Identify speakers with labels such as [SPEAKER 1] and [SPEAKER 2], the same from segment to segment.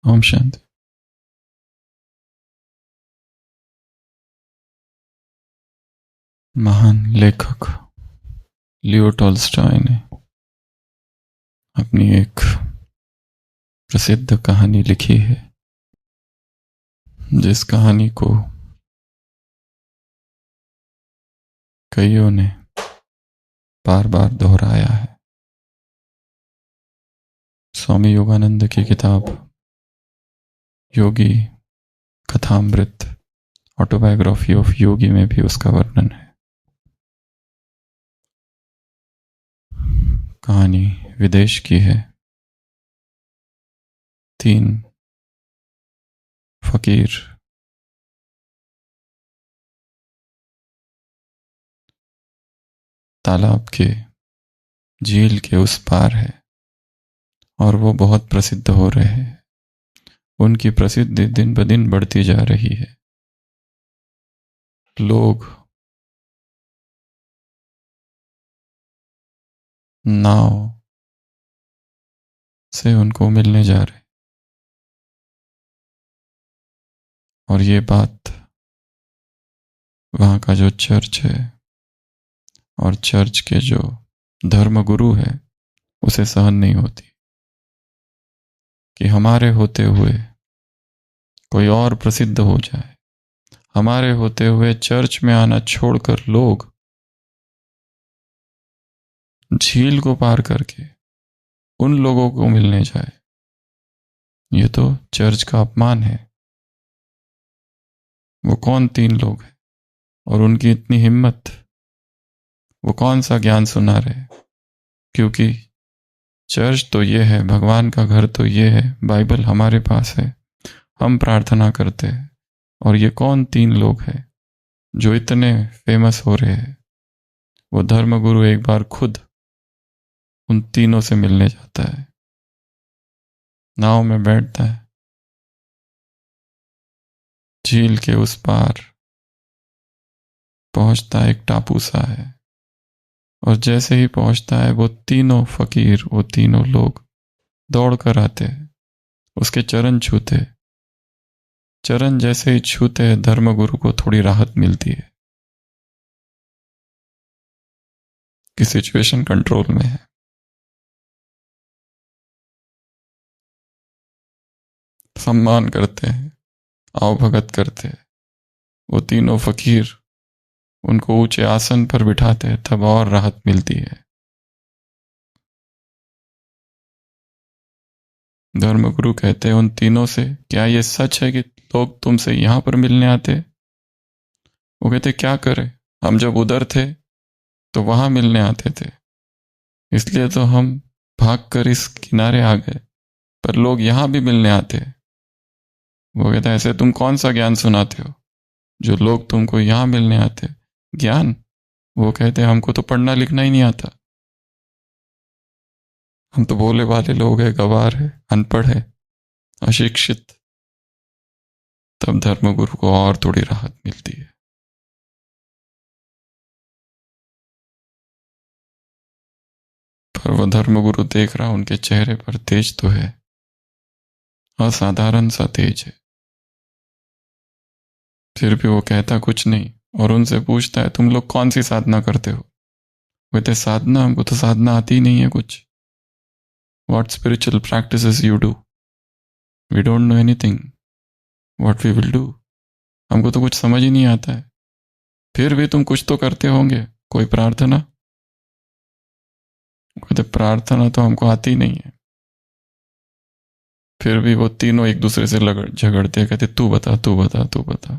[SPEAKER 1] ओम शांति। महान लेखक Leo Tolstoy ने अपनी एक प्रसिद्ध कहानी लिखी है, जिस कहानी को कईयों ने बार बार दोहराया है। स्वामी योगानंद की किताब योगी कथामृत ऑटोबायोग्राफी ऑफ योगी में भी उसका वर्णन है। कहानी विदेश की है। 3 फकीर तालाब के झील के उस पार है और वो बहुत प्रसिद्ध हो रहे हैं। उनकी प्रसिद्धि दिन ब दिन बढ़ती जा रही है। लोग नाव से उनको मिलने जा रहे, और ये बात वहाँ का जो चर्च है और चर्च के जो धर्मगुरु है उसे सहन नहीं होती कि हमारे होते हुए कोई और प्रसिद्ध हो जाए। हमारे होते हुए चर्च में आना छोड़कर लोग झील को पार करके उन लोगों को मिलने जाए। ये तो चर्च का अपमान है। वो कौन 3 लोग हैं और उनकी इतनी हिम्मत? वो कौन सा ज्ञान सुना रहे? क्योंकि चर्च तो ये है, भगवान का घर तो ये है, बाइबल हमारे पास है, हम प्रार्थना करते हैं। और ये कौन 3 लोग हैं जो इतने फेमस हो रहे हैं? वो धर्मगुरु एक बार खुद उन तीनों से मिलने जाता है, नाव में बैठता है, झील के उस पार पहुंचता है। एक टापू सा है, और जैसे ही पहुंचता है वो तीनों फकीर, वो तीनों लोग दौड़ कर आते हैं, उसके चरण छूते। चरण जैसे ही छूते धर्मगुरु को थोड़ी राहत मिलती है कि सिचुएशन कंट्रोल में है। सम्मान करते हैं, आओ भगत करते हैं। वो तीनों फकीर उनको ऊंचे आसन पर बिठाते हैं, तब और राहत मिलती है। धर्मगुरु कहते हैं उन तीनों से, क्या ये सच है कि लोग तुमसे यहां पर मिलने आते? वो कहते क्या करें, हम जब उधर थे तो वहां मिलने आते थे, इसलिए तो हम भागकर इस किनारे आ गए, पर लोग यहां भी मिलने आते। वो कहते ऐसे तुम कौन सा ज्ञान सुनाते हो जो लोग तुमको यहां मिलने आते? ज्ञान? वो कहते हमको तो पढ़ना लिखना ही नहीं आता, हम तो भोले भाले लोग हैं, गवार है, अनपढ़ है, अशिक्षित। तब धर्मगुरु को और थोड़ी राहत मिलती है। पर वो धर्मगुरु देख रहा, उनके चेहरे पर तेज तो है, असाधारण सा तेज है। फिर भी वो कहता कुछ नहीं और उनसे पूछता है तुम लोग कौन सी साधना करते हो? कहते साधना, हमको तो साधना आती ही नहीं है कुछ। What spiritual practices you do? We don't know anything. What we will do? हमको तो कुछ समझ ही नहीं आता है। फिर भी तुम कुछ तो करते होंगे, कोई प्रार्थना? कहते प्रार्थना तो हमको आती नहीं है। फिर भी वो तीनों एक दूसरे से झगड़ते, कहते तू बता, तू बता, तू बता।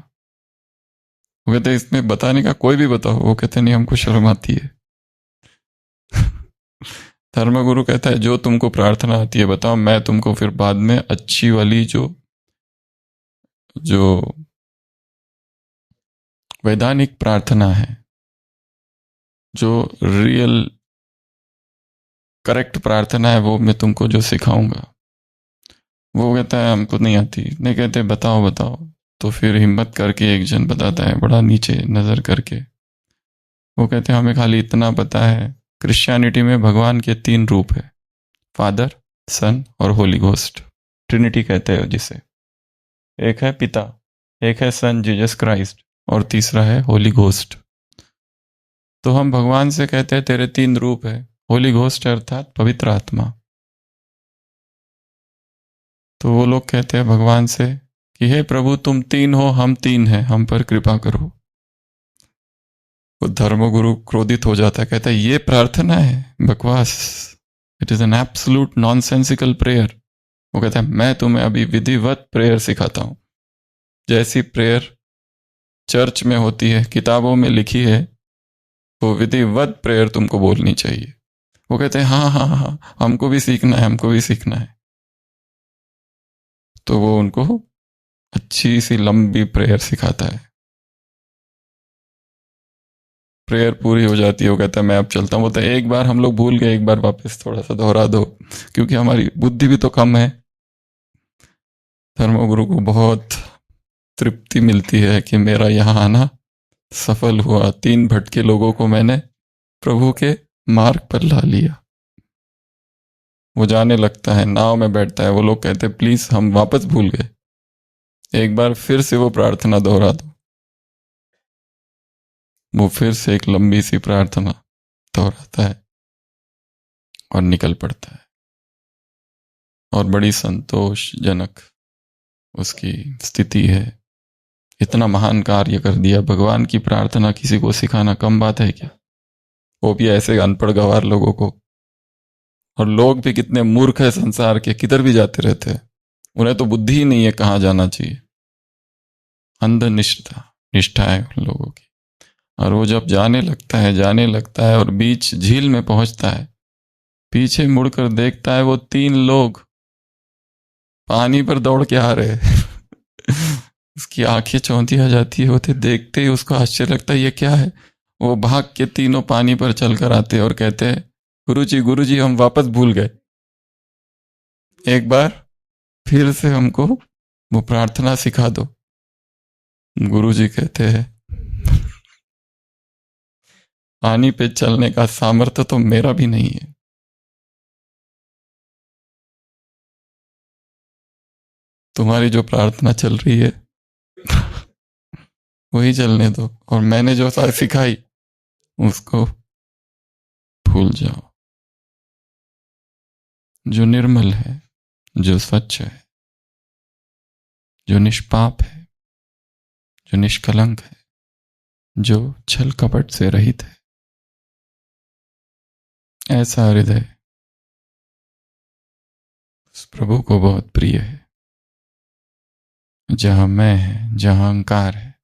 [SPEAKER 1] वो कहते इसमें बताने का कोई भी बताओ। वो कहते नहीं, हमको शर्म आती है। धर्मगुरु कहता है जो तुमको प्रार्थना आती है बताओ, मैं तुमको फिर बाद में अच्छी वाली जो वैधानिक प्रार्थना है, जो रियल करेक्ट प्रार्थना है, वो मैं तुमको जो सिखाऊंगा। वो कहता है हमको नहीं आती। नहीं, कहते बताओ बताओ। तो फिर हिम्मत करके एक जन बताता है, बड़ा नीचे नजर करके। वो कहते हैं हमें खाली इतना पता है, क्रिश्चियनिटी में भगवान के 3 रूप है, फादर, सन और होली घोस्ट। ट्रिनिटी कहते हैं जिसे। एक है पिता, एक है सन जीसस क्राइस्ट, और तीसरा है होली घोस्ट। तो हम भगवान से कहते हैं तेरे 3 रूप है। होली घोस्ट अर्थात पवित्र आत्मा। तो वो लोग कहते हैं भगवान से कि हे प्रभु तुम 3 हो, हम 3 हैं, हम पर कृपा करो। वो धर्मगुरु क्रोधित हो जाता है, कहता है ये प्रार्थना है, बकवास, it is an absolute nonsensical prayer. वो कहता है मैं तुम्हें अभी विधिवत प्रेयर सिखाता हूं। जैसी प्रेयर चर्च में होती है, किताबों में लिखी है, वो विधिवत प्रेयर तुमको बोलनी चाहिए। वो कहते हैं हाँ हाँ हाँ, हमको भी सीखना है, हमको भी सीखना है। तो वो उनको अच्छी सी लंबी प्रेयर सिखाता है। प्रेयर पूरी हो जाती है, वो कहता है मैं अब चलता हूँ। बोलता है एक बार हम लोग भूल गए, एक बार वापस थोड़ा सा दोहरा दो, क्योंकि हमारी बुद्धि भी तो कम है। धर्मगुरु को बहुत तृप्ति मिलती है कि मेरा यहाँ आना सफल हुआ। 3 भटके लोगों को मैंने प्रभु के मार्ग पर ला लिया। वो जाने लगता है, नाव में बैठता है। वो लोग कहते हैं प्लीज हम वापस भूल गए, एक बार फिर से वो प्रार्थना दोहरा दो। वो फिर से एक लंबी सी प्रार्थना दोहराता है और निकल पड़ता है। और बड़ी संतोषजनक उसकी स्थिति है। इतना महान कार्य कर दिया। भगवान की प्रार्थना किसी को सिखाना कम बात है क्या? वो भी ऐसे अनपढ़ गंवार लोगों को। और लोग भी कितने मूर्ख है संसार के, किधर भी जाते रहते हैं, उन्हें तो बुद्धि ही नहीं है कहाँ जाना चाहिए। अंध निष्ठा है उन लोगों की। और वो जब जाने लगता है और बीच झील में पहुंचता है, पीछे मुड़कर देखता है वो 3 लोग पानी पर दौड़ के आ रहे हैं। उसकी आंखें चौंधी आ जाती है। होते देखते ही उसको आश्चर्य लगता है ये क्या है। वो भाग के तीनों पानी पर चलकर आते हैं और कहते हैं गुरुजी हम वापस भूल गए, एक बार फिर से हमको वो प्रार्थना सिखा दो। गुरुजी कहते हैं पानी पे चलने का सामर्थ्य तो मेरा भी नहीं है, तुम्हारी जो प्रार्थना चल रही है वही चलने दो, और मैंने जो सारी सिखाई उसको भूल जाओ। जो निर्मल है, जो स्वच्छ है, जो निष्पाप है, जो निष्कलंक है, जो छल कपट से रहित है, ऐसा हृदय उस प्रभु को बहुत प्रिय है। जहां मैं है, जहां अहंकार है,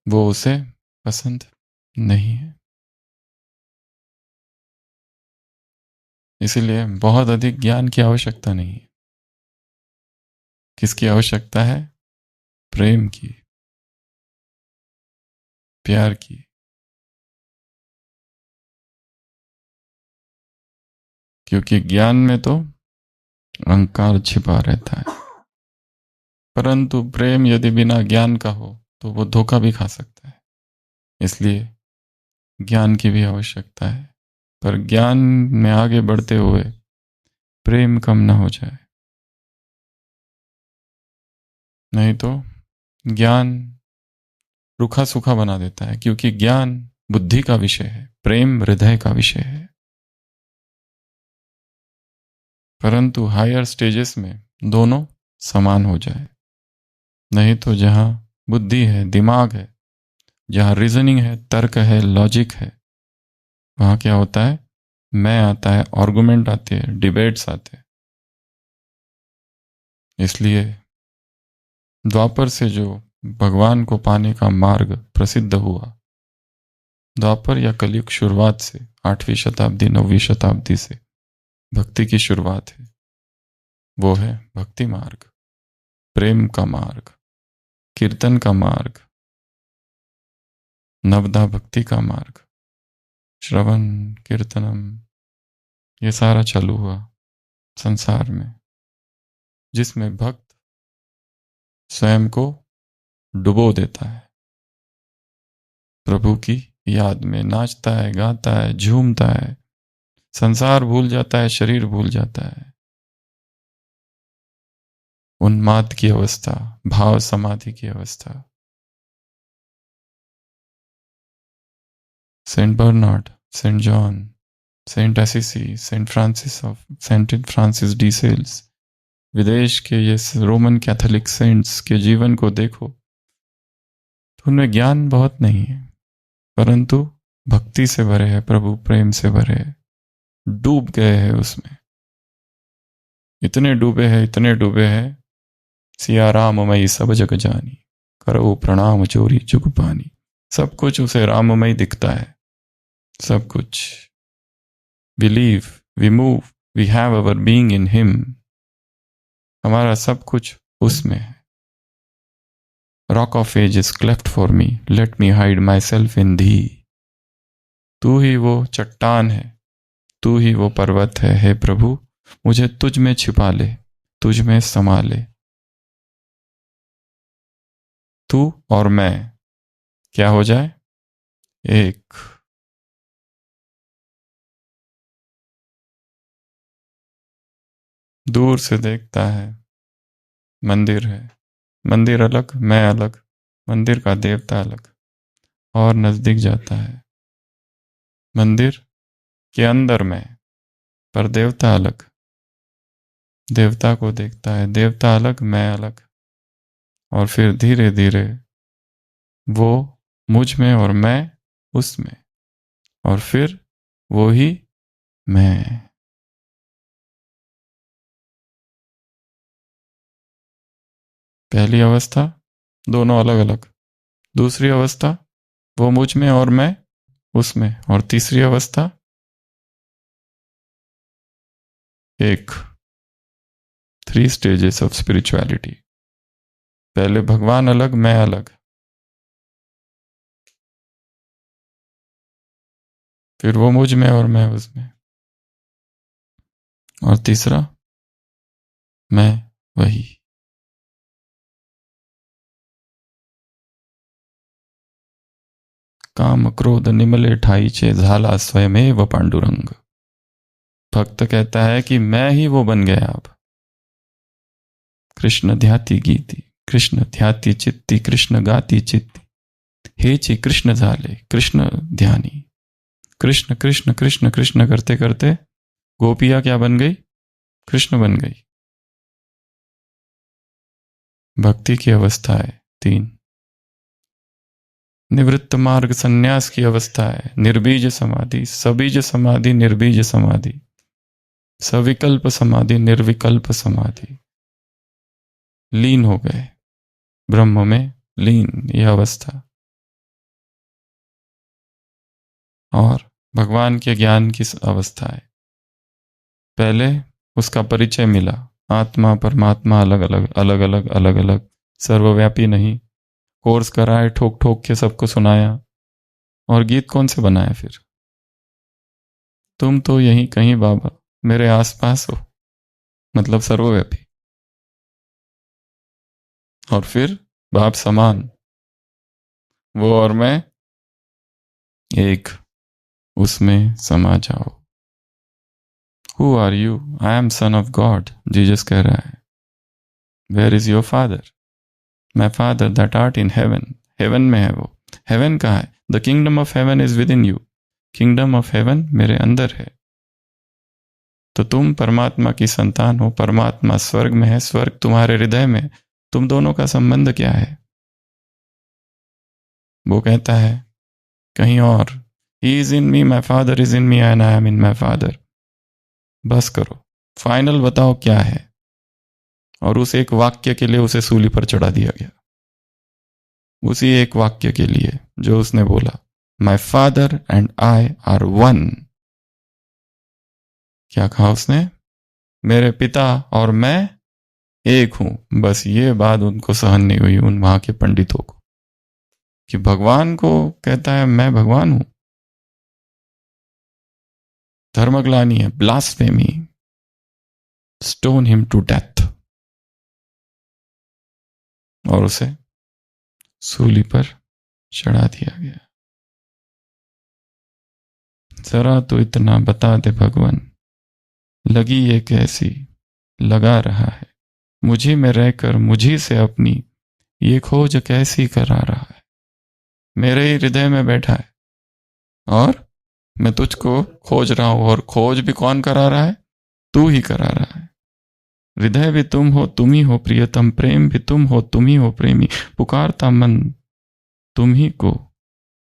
[SPEAKER 1] वो उसे पसंद नहीं है। इसीलिए बहुत अधिक ज्ञान की आवश्यकता नहीं है। किसकी आवश्यकता है? प्रेम की, प्यार की। क्योंकि ज्ञान में तो अहंकार छिपा रहता है, परंतु प्रेम यदि बिना ज्ञान का हो तो वो धोखा भी खा सकता है। इसलिए ज्ञान की भी आवश्यकता है, पर ज्ञान में आगे बढ़ते हुए प्रेम कम ना हो जाए। नहीं तो ज्ञान रूखा सूखा बना देता है। क्योंकि ज्ञान बुद्धि का विषय है, प्रेम हृदय का विषय है। परंतु हायर स्टेजेस में दोनों समान हो जाए। नहीं तो जहां बुद्धि है, दिमाग है, जहां रीजनिंग है, तर्क है, लॉजिक है, वहां क्या होता है? मैं आता है, आर्गुमेंट आते हैं, डिबेट्स आते हैं। इसलिए द्वापर से जो भगवान को पाने का मार्ग प्रसिद्ध हुआ, द्वापर या कलयुग शुरुआत से 8वीं शताब्दी 9वीं शताब्दी से भक्ति की शुरुआत है। वो है भक्ति मार्ग, प्रेम का मार्ग, कीर्तन का मार्ग, नवदा भक्ति का मार्ग, श्रवण कीर्तनम, ये सारा चालू हुआ संसार में, जिसमें भक्त स्वयं को डुबो देता है, प्रभु की याद में नाचता है, गाता है, झूमता है, संसार भूल जाता है, शरीर भूल जाता है। उन्माद की अवस्था, भाव समाधि की अवस्था। Saint Bernard, Saint John, Saint Assisi, Saint Francis de Sales, विदेश के ये रोमन कैथोलिक सेंट्स के जीवन को देखो तो उनमें ज्ञान बहुत नहीं है, परंतु भक्ति से भरे हैं, प्रभु प्रेम से भरे हैं, डूब गए हैं उसमें। इतने डूबे हैं, सिया राममयी सब जग जानी, करो प्रणाम चोरी जुग पानी। सब कुछ उसे राममय दिखता है, सब कुछ। Believe, we move, we have our being in him. हमारा सब कुछ उसमें है। Rock of ages cleft for me, let me hide my self in thee. तू ही वो चट्टान है, तू ही वो पर्वत है, हे प्रभु मुझे तुझ में छिपा ले, तुझ में समा ले। तू और मैं क्या हो जाए? एक। दूर से देखता है, मंदिर है, मंदिर अलग, मैं अलग, मंदिर का देवता अलग। और नजदीक जाता है, मंदिर के अंदर मैं, पर देवता अलग। देवता को देखता है, देवता अलग, मैं अलग। और फिर धीरे धीरे वो मुझ में और मैं उसमें, और फिर वो ही मैं। पहली अवस्था दोनों अलग अलग, दूसरी अवस्था वो मुझ में और मैं उसमें, और तीसरी अवस्था एक। 3 स्टेजेस ऑफ स्पिरिचुअलिटी। पहले भगवान अलग, मैं अलग, फिर वो मुझ में और मैं उसमें, और तीसरा मैं वही। काम क्रोध निमले ठाईचे, झाला स्वयमेव पांडुरंग। भक्त कहता है कि मैं ही वो बन गया अब। कृष्ण ध्याति गीति, कृष्ण ध्याति चित्ती, कृष्ण गाती चित्ती, हे ची कृष्ण झाले कृष्ण ध्यानी। कृष्ण कृष्ण कृष्ण कृष्ण करते करते गोपिया क्या बन गई? कृष्ण बन गई। भक्ति की अवस्था है 3। निवृत्त मार्ग संन्यास की अवस्था है निर्बीज समाधि, सबीज समाधि, निर्बीज समाधि, सविकल्प समाधि, निर्विकल्प समाधि। लीन हो गए ब्रह्म में, लीन यह अवस्था। और भगवान के ज्ञान की अवस्था है। पहले उसका परिचय मिला, आत्मा परमात्मा अलग अलग अलग अलग अलग अलग, सर्वव्यापी नहीं। कोर्स कराए, ठोक ठोक के सबको सुनाया, और गीत कौन से बनाया फिर? तुम तो यहीं कहीं बाबा मेरे आसपास हो, मतलब सर्वव्यापी। और फिर बाप समान, वो और मैं एक, उसमें समा जाओ। Who are you? I am son of God, Jesus कह रहा है। Where is your father? My father that art in heaven. Heaven में है वो। हेवन कहाँ है? The kingdom of heaven is within you. Kingdom of heaven मेरे अंदर है। तो तुम परमात्मा की संतान हो, परमात्मा स्वर्ग में है, स्वर्ग तुम्हारे हृदय में। तुम दोनों का संबंध क्या है? वो कहता है कहीं और, He is in me, my father is in me and I am in my father. बस करो, फाइनल बताओ क्या है। और उस एक वाक्य के लिए उसे सूली पर चढ़ा दिया गया, उसी एक वाक्य के लिए जो उसने बोला, my father and I R one. क्या कहा उसने? मेरे पिता और मैं एक हूं। बस ये बात उनको सहन नहीं हुई, उन वहां के पंडितों को, कि भगवान को कहता है मैं भगवान हूं। धर्मग्लानी है, blasphemy, stone him to death. और उसे सूली पर चढ़ा दिया गया। जरा तो इतना बता दे भगवान, लगी ये कैसी लगा रहा है, मुझी में रहकर मुझी से अपनी ये खोज कैसी करा रहा है। मेरे ही हृदय में बैठा है और मैं तुझको खोज रहा हूं, और खोज भी कौन करा रहा है? तू ही करा रहा है। हृदय भी तुम हो, तुम ही हो प्रियतम, प्रेम भी तुम हो, तुम ही हो प्रेमी, पुकारता मन तुम ही को,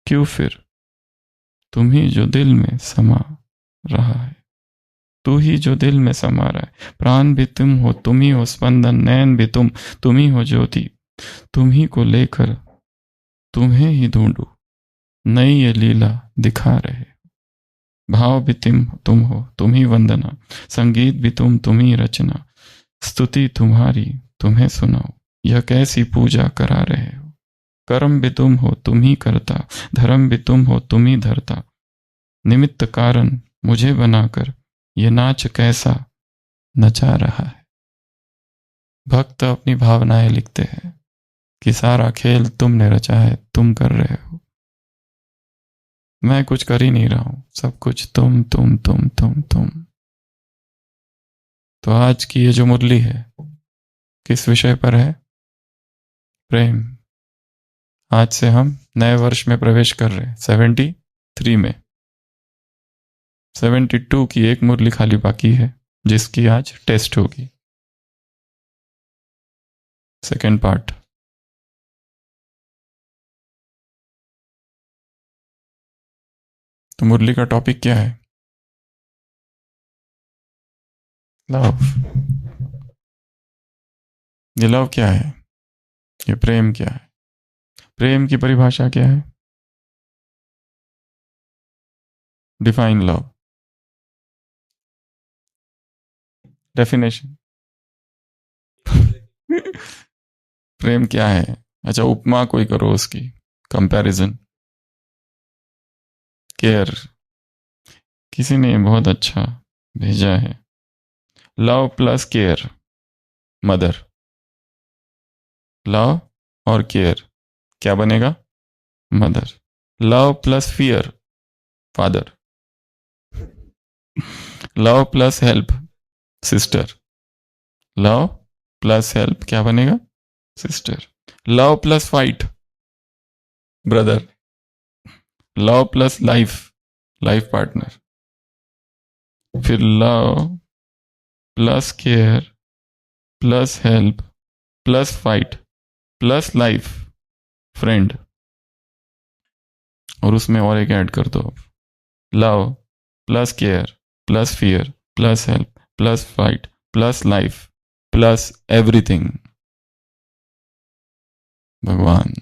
[SPEAKER 1] क्यों फिर तुम ही जो दिल में समा रहा है, तू ही जो दिल में समा रहा है। प्राण भी तुम हो, तुम ही हो स्पंदन, नयन भी तुम ही हो ज्योति, तुम ही को लेकर तुम्हें ही ढूंढू, नई ये लीला दिखा रहे। भाव भी तुम हो, तुम ही वंदना, संगीत भी तुम ही रचना, स्तुति तुम्हारी तुम्हें सुनाओ, यह कैसी पूजा करा रहे हो। कर्म भी तुम हो, तुम ही करता, धर्म भी तुम हो, तुम ही धरता, निमित्त कारण मुझे बनाकर ये नाच कैसा नचा रहा है। भक्त अपनी भावनाएं लिखते हैं कि सारा खेल तुमने रचा है, तुम कर रहे हो, मैं कुछ कर ही नहीं रहा हूं, सब कुछ तुम। तो आज की ये जो मुरली है किस विषय पर है? प्रेम। आज से हम नए वर्ष में प्रवेश कर रहे हैं, 73 में। 72 की एक मुरली खाली बाकी है, जिसकी आज टेस्ट होगी, सेकेंड पार्ट। तो मुरली का टॉपिक क्या है? लव। ये लव क्या है? ये प्रेम क्या है? प्रेम की परिभाषा क्या है? Define love. डेफिनेशन। प्रेम क्या है? अच्छा, उपमा कोई करो उसकी, कंपैरिजन। केयर। किसी ने बहुत अच्छा भेजा है, love plus care, mother. Love और केयर क्या बनेगा? Mother. Love plus fear, father. Love plus help, sister. Love plus help क्या बनेगा? Sister. Love plus fight, brother. Love plus life, life partner. फिर love plus care plus help plus fight plus life, friend. और उसमें और एक add कर दो, love plus care plus fear plus help plus fight plus life plus everything, भगवान।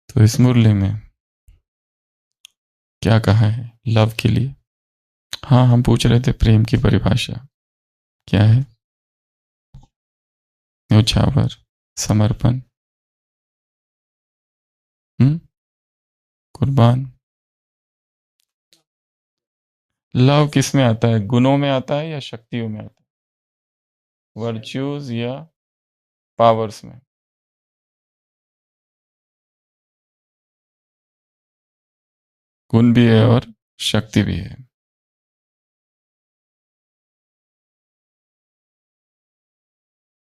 [SPEAKER 1] तो इस मुरली में क्या कहा है लव के लिए? हाँ, हम पूछ रहे थे प्रेम की परिभाषा क्या है? न्योछावर, समर्पण, कुर्बान। लव किस में आता है? गुणों में आता है या शक्तियों में आता है? वर्च्यूज या पावर्स में? गुण भी है और शक्ति भी है।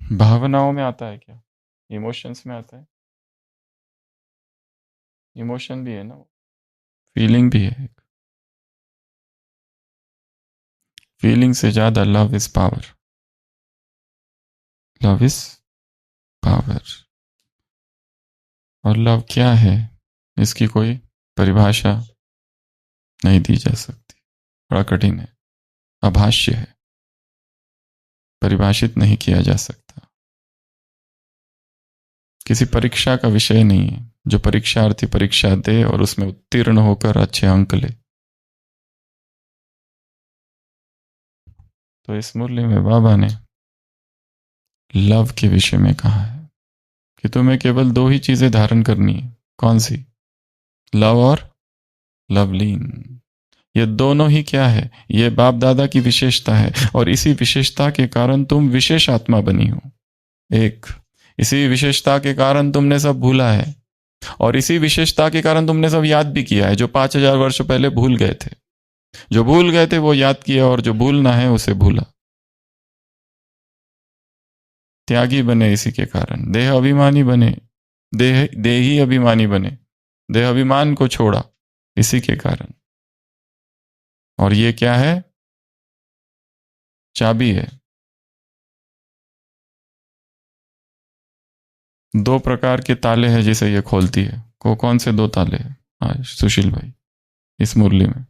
[SPEAKER 1] भावनाओं में आता है क्या? इमोशंस में आता है? इमोशन भी है ना, फीलिंग भी है। फीलिंग से ज्यादा love is power. Love is power. और लव क्या है, इसकी कोई परिभाषा नहीं दी जा सकती, बड़ा कठिन है, अभाष्य है, परिभाषित नहीं किया जा सकता। किसी परीक्षा का विषय नहीं है, जो परीक्षार्थी परीक्षा दे और उसमें उत्तीर्ण होकर अच्छे अंक ले। तो इस मुरली में बाबा ने लव के विषय में कहा है कि तुम्हें केवल दो ही चीजें धारण करनी है। कौन सी? लव और लवलीन। ये दोनों ही क्या है? ये बाप दादा की विशेषता है, और इसी विशेषता के कारण तुम विशेष आत्मा बनी हो। एक, इसी विशेषता के कारण तुमने सब भूला है, और इसी विशेषता के कारण तुमने सब याद भी किया है, जो 5000 वर्ष पहले भूल गए थे। जो भूल गए थे वो याद किया, और जो भूलना है उसे भूला। त्यागी बने इसी के कारण, देह अभिमानी बने, देही अभिमानी बने, देह अभिमान को छोड़ा इसी के कारण। और ये क्या है? चाबी है। दो प्रकार के ताले हैं जिसे ये खोलती है। कौन से दो ताले हैं? हाँ सुशील भाई, इस मुरली में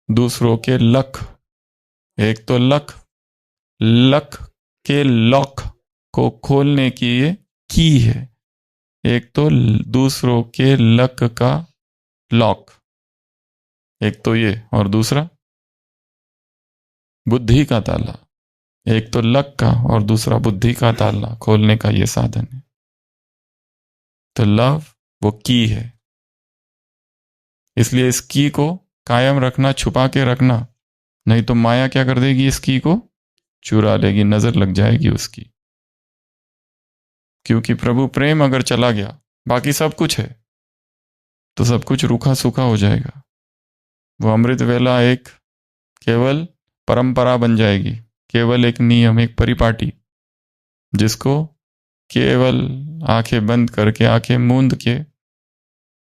[SPEAKER 1] दूसरों के लक, एक तो लक, लक के लॉक को खोलने की ये की है, एक तो दूसरों के लक का लॉक, एक तो ये, और दूसरा बुद्धि का ताला। एक तो लक का और दूसरा बुद्धि का ताला खोलने का ये साधन है। तो लव वो की है, इसलिए इस की को कायम रखना, छुपा के रखना, नहीं तो माया क्या कर देगी? इस की को चुरा लेगी, नजर लग जाएगी उसकी। क्योंकि प्रभु प्रेम अगर चला गया, बाकी सब कुछ है, तो सब कुछ रूखा सूखा हो जाएगा। वो अमृत वेला एक केवल परंपरा बन जाएगी, केवल एक नियम, एक परिपाटी, जिसको केवल आंखें बंद करके, आंखें मूंद के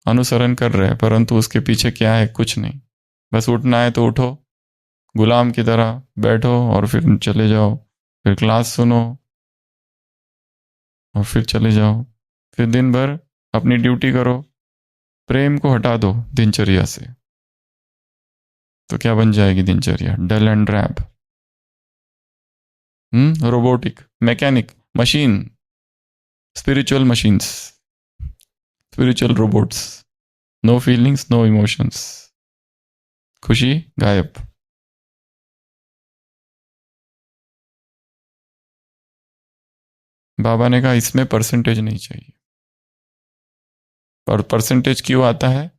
[SPEAKER 1] अनुसरण कर रहे हैं, परंतु उसके पीछे क्या है? कुछ नहीं। बस उठना है तो उठो, गुलाम की तरह बैठो और फिर चले जाओ, फिर क्लास सुनो और फिर चले जाओ, फिर दिन भर अपनी ड्यूटी करो। प्रेम को हटा दो दिनचर्या से, तो क्या बन जाएगी दिनचर्या? Dull and drab, robotic, mechanic, machine, spiritual machines, spiritual robots, no feelings, no emotions, खुशी गायब। बाबा ने कहा इसमें परसेंटेज नहीं चाहिए। और परसेंटेज क्यों आता है?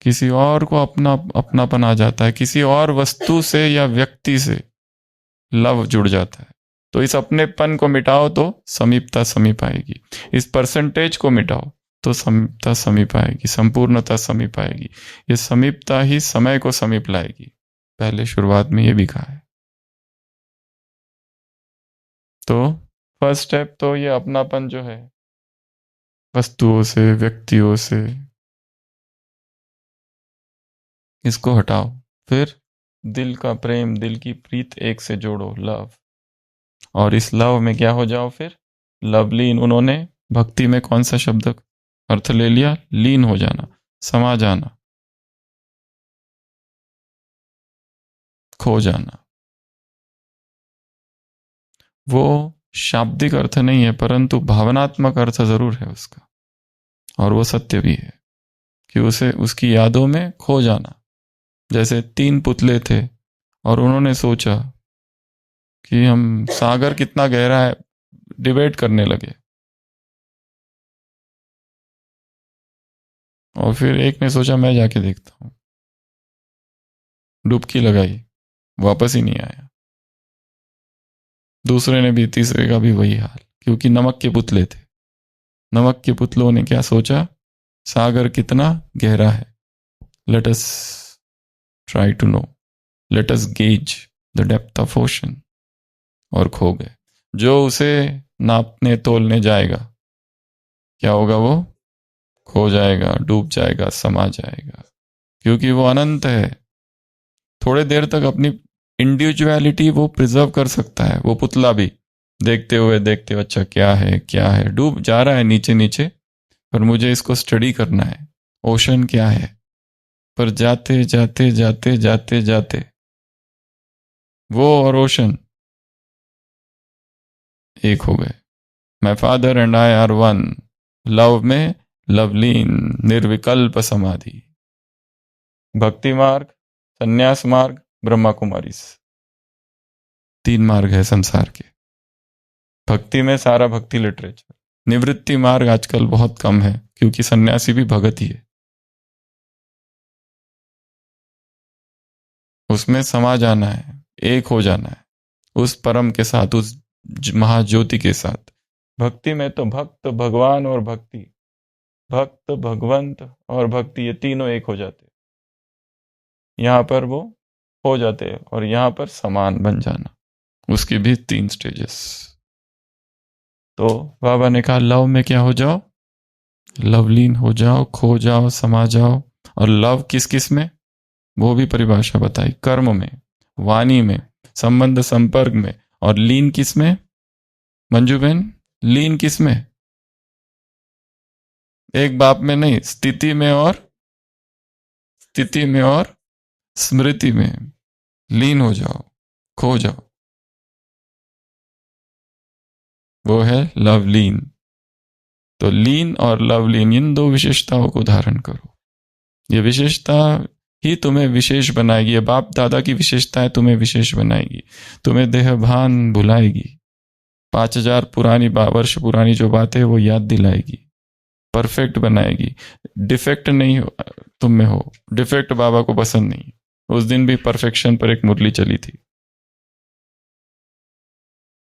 [SPEAKER 1] किसी और को अपनापन आ जाता है, किसी और वस्तु से या व्यक्ति से लव जुड़ जाता है। तो इस अपनेपन को मिटाओ तो समीपता समीप आएगी, इस परसेंटेज को मिटाओ तो समीपता समीप आएगी, संपूर्णता समीप आएगी। ये समीपता ही समय को समीप लाएगी, पहले शुरुआत में ये भी कहा है। तो फर्स्ट स्टेप तो ये अपनापन जो है वस्तुओं से, व्यक्तियों से, इसको हटाओ। फिर दिल का प्रेम, दिल की प्रीत एक से जोड़ो, लव। और इस लव में क्या हो जाओ फिर? लवलीन। उन्होंने भक्ति में कौन सा शब्द अर्थ ले लिया? लीन हो जाना, समा जाना, खो जाना। वो शाब्दिक अर्थ नहीं है, परंतु भावनात्मक अर्थ जरूर है उसका, और वो सत्य भी है कि उसे उसकी यादों में खो जाना। जैसे तीन पुतले थे और उन्होंने सोचा कि हम सागर कितना गहरा है, डिबेट करने लगे, और फिर एक ने सोचा मैं जाके देखता हूं, डुबकी लगाई, वापस ही नहीं आया। दूसरे ने भी, तीसरे का भी वही हाल, क्योंकि नमक के पुतले थे। नमक के पुतलों ने क्या सोचा? सागर कितना गहरा है, let us try to know, let us gauge the depth of ocean, और खो गए। जो उसे नापने तोलने जाएगा, क्या होगा? वो खो जाएगा, डूब जाएगा, समा जाएगा, क्योंकि वो अनंत है। थोड़े देर तक अपनी इंडिविजुअलिटी वो प्रिजर्व कर सकता है, वो पुतला भी, देखते हुए देखते हुए, अच्छा क्या है, क्या है, डूब जा रहा है नीचे नीचे, पर मुझे इसको स्टडी करना है, ओशन क्या है। पर जाते जाते जाते जाते जाते वो और ओशन एक हो गए। My father and I R one, love में लवलीन, निर्विकल्प समाधि। भक्ति मार्ग, संन्यास मार्ग, ब्रह्मा कुमारी, तीन मार्ग है संसार के। भक्ति में सारा भक्ति लिटरेचर। निवृत्ति मार्ग आजकल बहुत कम है, क्योंकि सन्यासी भी भगत ही है। उसमें समा जाना है, एक हो जाना है उस परम के साथ, उस महाज्योति के साथ। भक्ति में तो भक्त, भगवान और भक्ति भक्त, भगवंत और भक्ति, ये तीनों एक हो जाते, यहां पर वो हो जाते हैं, और यहां पर समान बन जाना, उसकी भी 3 स्टेजेस। तो बाबा ने कहा लव में क्या हो जाओ, लवलीन हो जाओ, खो जाओ, समा जाओ। और लव किस किस में, वो भी परिभाषा बताई, कर्म में, वाणी में, संबंध संपर्क में, और लीन किस में, मंजू बहन, लीन किस में, एक बाप में नहीं, स्थिति में, और स्थिति में और स्मृति में लीन हो जाओ, खो जाओ, वो है लवलीन। तो लीन और लवलीन, इन 2 विशेषताओं को धारण करो। ये विशेषता ही तुम्हें विशेष बनाएगी, ये बाप दादा की विशेषताएं तुम्हें विशेष बनाएगी, तुम्हें देह भान भुलाएगी, 5000 वर्ष पुरानी जो बातें वो याद दिलाएगी, परफेक्ट बनाएगी। डिफेक्ट नहीं तुम में हो, डिफेक्ट बाबा को पसंद नहीं। उस दिन भी परफेक्शन पर एक मुरली चली थी,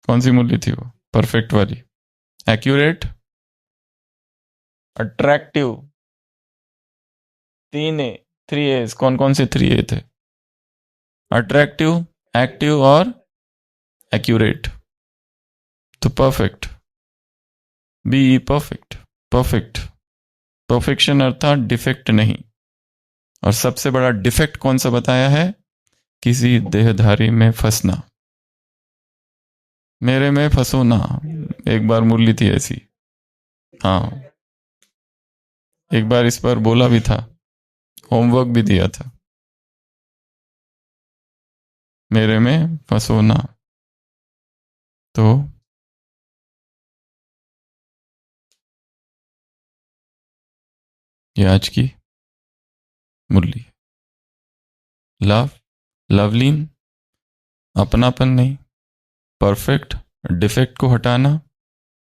[SPEAKER 1] कौन सी मुरली थी वो, परफेक्ट वाली, एक्यूरेट, अट्रैक्टिव, 3 एज, कौन कौन से 3 ए थे, अट्रैक्टिव, एक्टिव और एक्यूरेट। तो perfect, be perfect, perfect, perfection अर्थात डिफेक्ट नहीं। और सबसे बड़ा डिफेक्ट कौन सा बताया है, किसी देहधारी में फंसना, मेरे में फंसो ना। एक बार मुरली थी ऐसी, हाँ, एक बार इस पर बोला भी था, होमवर्क भी दिया था, मेरे में फंसो ना। तो ये आज की मुरली, लव, लवलीन, अपनापन नहीं, परफेक्ट, डिफेक्ट को हटाना,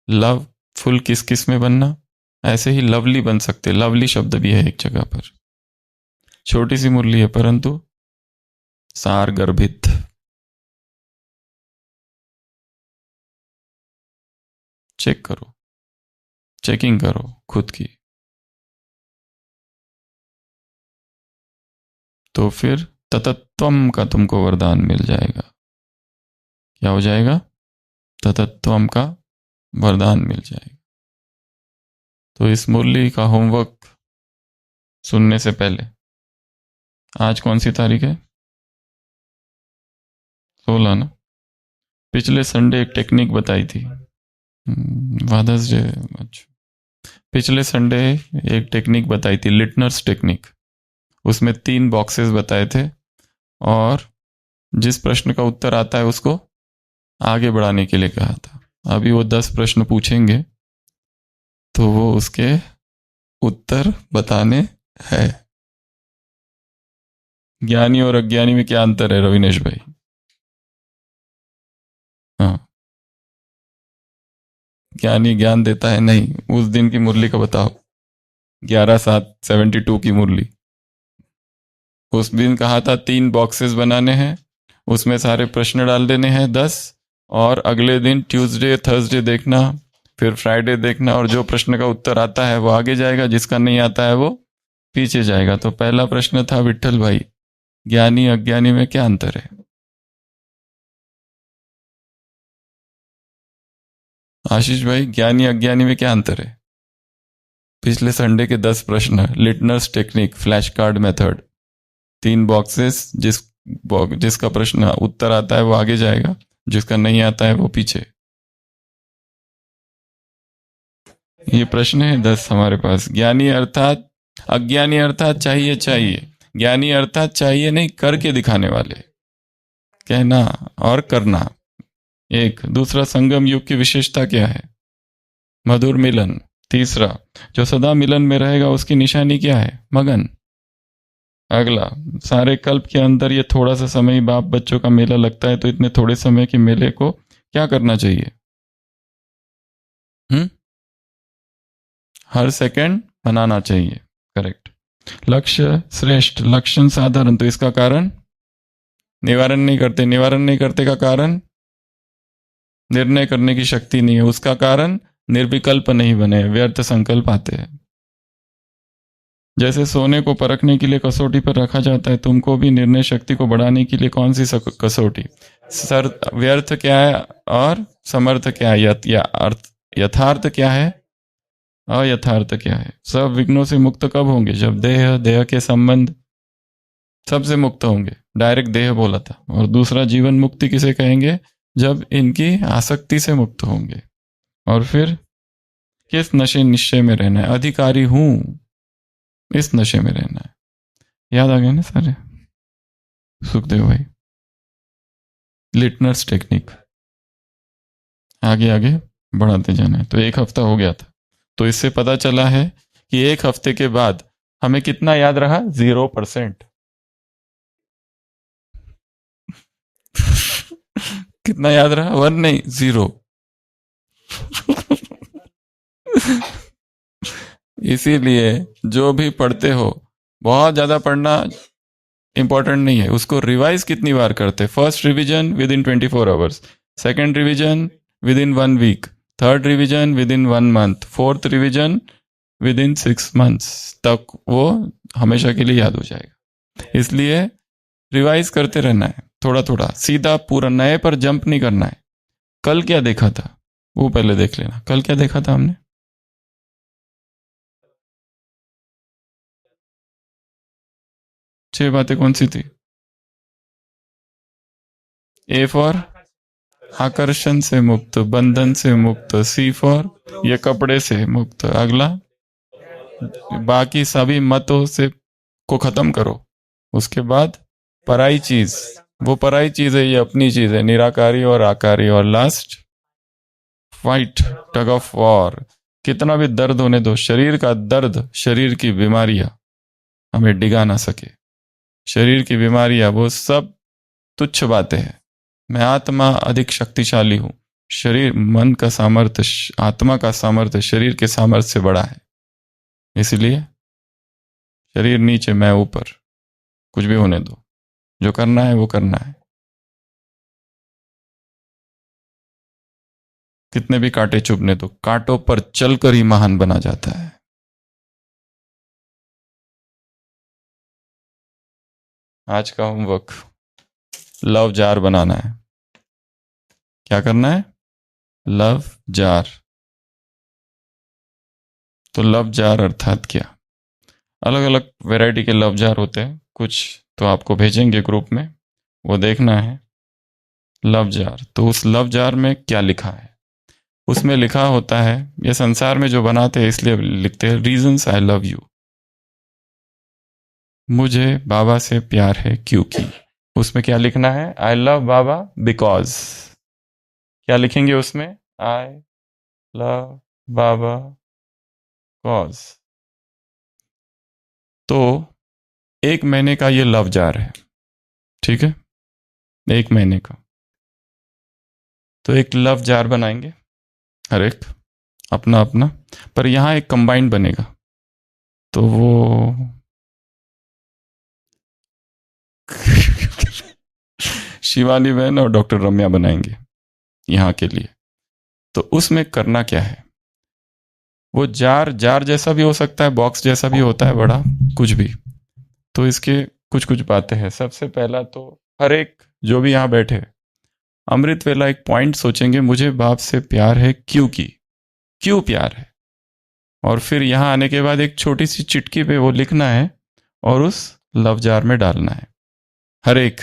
[SPEAKER 1] लव फुल किस किस में बनना, ऐसे ही लवली बन सकते, लवली शब्द भी है एक जगह पर। छोटी सी मुरली है परंतु सार गर्भित। चेक करो, चेकिंग करो खुद की, तो फिर ततत्वम का तुमको वरदान मिल जाएगा। क्या हो जाएगा, ततत्वम का वरदान मिल जाएगा। तो इस मुरली का होमवर्क सुनने से पहले, आज कौन सी तारीख है, 16 ना, पिछले संडे एक टेक्निक बताई थी, फादर्स डे, अच्छा, पिछले संडे एक टेक्निक बताई थी, लिटनर्स टेक्निक। उसमें 3 बॉक्सेस बताए थे, और जिस प्रश्न का उत्तर आता है उसको आगे बढ़ाने के लिए कहा था। अभी वो 10 प्रश्न पूछेंगे, तो वो उसके उत्तर बताने हैं। ज्ञानी और अज्ञानी में क्या अंतर है रविनेश भाई? हाँ, ज्ञानी ज्ञान देता है, नहीं, उस दिन की मुरली का बताओ, 11/7/72 की मुरली। उस दिन कहा था 3 बॉक्सेस बनाने हैं, उसमें सारे प्रश्न डाल देने हैं 10, और अगले दिन ट्यूसडे थर्सडे देखना, फिर फ्राइडे देखना, और जो प्रश्न का उत्तर आता है वो आगे जाएगा, जिसका नहीं आता है वो पीछे जाएगा। तो पहला प्रश्न था विठल भाई, ज्ञानी अज्ञानी में क्या अंतर है? आशीष भाई, ज्ञानी अज्ञानी में क्या अंतर है? पिछले संडे के 10 प्रश्न, Leitner's technique, flash card method, 3 boxes, जिसका प्रश्न उत्तर आता है वो आगे जाएगा, जिसका नहीं आता है वो पीछे। ये प्रश्न है 10 हमारे पास। ज्ञानी अर्थात, अज्ञानी अर्थात चाहिए चाहिए, ज्ञानी अर्थात चाहिए नहीं, करके दिखाने वाले, कहना और करना। एक दूसरा, संगम युग की विशेषता क्या है? मधुर मिलन। तीसरा, जो सदा मिलन में रहेगा उसकी निशानी क्या है? मगन। अगला, सारे कल्प के अंदर ये थोड़ा सा समय ही बाप बच्चों का मेला लगता है, तो इतने थोड़े समय के मेले को क्या करना चाहिए? हर सेकंड मनाना चाहिए, करेक्ट। लक्ष्य श्रेष्ठ, लक्षण साधारण, तो इसका कारण निवारण नहीं करते, निवारण नहीं करते का कारण निर्णय करने की शक्ति नहीं है, उसका कारण निर्विकल्प नहीं बने, व्यर्थ संकल्प आते हैं। जैसे सोने को परखने के लिए कसौटी पर रखा जाता है, तुमको भी निर्णय शक्ति को बढ़ाने के लिए कौन सी कसौटी? सर व्यर्थ क्या है और समर्थ क्या है, या अर्थ यथार्थ क्या है, अयथार्थ क्या है? सब विघ्नों से मुक्त कब होंगे? जब देह के संबंध सबसे मुक्त होंगे। डायरेक्ट देह बोला था। और दूसरा जीवन मुक्ति किसे कहेंगे? जब इनकी आसक्ति से मुक्त होंगे। और फिर किस नशे निश्चय में रहना है? अधिकारी हूं, इस नशे में रहना है। याद आ गए ना सारे? सुखदेव भाई, लिटनर्स टेक्निक। आगे आगे बढ़ाते जाना है। तो 1 हफ्ता हो गया था। तो इससे पता चला है कि 1 हफ्ते के बाद हमें कितना याद रहा? 0%। कितना याद रहा? 1 नहीं, 0। इसीलिए जो भी पढ़ते हो, बहुत ज्यादा पढ़ना इंपॉर्टेंट नहीं है। उसको रिवाइज कितनी बार करते? First revision within 24 hours, second revision within 1 week, third revision within 1 month, fourth revision within 6 months तक वो हमेशा के लिए याद हो जाएगा। इसलिए रिवाइज करते रहना है थोड़ा थोड़ा, सीधा पूरा नए पर जंप नहीं करना है। कल क्या देखा था वो पहले देख लेना। कल क्या देखा था हमने? छह बातें कौन सी थी? ए फॉर आकर्षण से मुक्त, बंधन से मुक्त, सी फॉर ये कपड़े से मुक्त। अगला, बाकी सभी मतों से को खत्म करो। उसके बाद पराई चीज, वो पराई चीज है, ये अपनी चीज है, निराकारी और आकारी। और last, fight, tug of war. कितना भी दर्द होने दो, शरीर का दर्द, शरीर की बीमारियां हमें डिगा ना सके। शरीर की बीमारियां वो सब तुच्छ बातें हैं। मैं आत्मा अधिक शक्तिशाली हूं। शरीर, मन का सामर्थ्य, आत्मा का सामर्थ्य शरीर के सामर्थ्य से बड़ा है। इसलिए शरीर नीचे, मैं ऊपर, कुछ भी होने दो, जो करना है वो करना है। कितने भी कांटे चुभने दो, कांटों पर चलकर ही महान बना जाता है। आज का होमवर्क, लव जार बनाना है। क्या करना है? Love jar. तो लव जार अर्थात क्या? अलग अलग वैरायटी के लव जार होते हैं, कुछ तो आपको भेजेंगे ग्रुप में, वो देखना है। लव जार, तो उस लव जार में क्या लिखा है? उसमें लिखा होता है, ये संसार में जो बनाते हैं इसलिए लिखते हैं, रीजंस आई लव यू। मुझे बाबा से प्यार है क्योंकि। उसमें क्या लिखना है? I love Baba because. क्या लिखेंगे उसमें? I love Baba cause. तो 1 महीने का ये लव जार है, ठीक है? 1 महीने का। तो एक लव जार बनाएंगे, हर एक अपना अपना, पर यहां एक कंबाइंड बनेगा। तो वो शिवानी बहन और डॉक्टर रम्या बनाएंगे यहां के लिए। तो उसमें करना क्या है? वो जार, जार जैसा भी हो सकता है, बॉक्स जैसा भी होता है, बड़ा, कुछ भी। तो इसके कुछ कुछ बातें हैं। सबसे पहला तो हर एक जो भी यहां बैठे, अमृत वेला एक पॉइंट सोचेंगे, मुझे बाप से प्यार है क्योंकि, क्यों प्यार है। और फिर यहां आने के बाद एक छोटी सी चिटकी पे वो लिखना है और उस लव जार में डालना है, हर एक।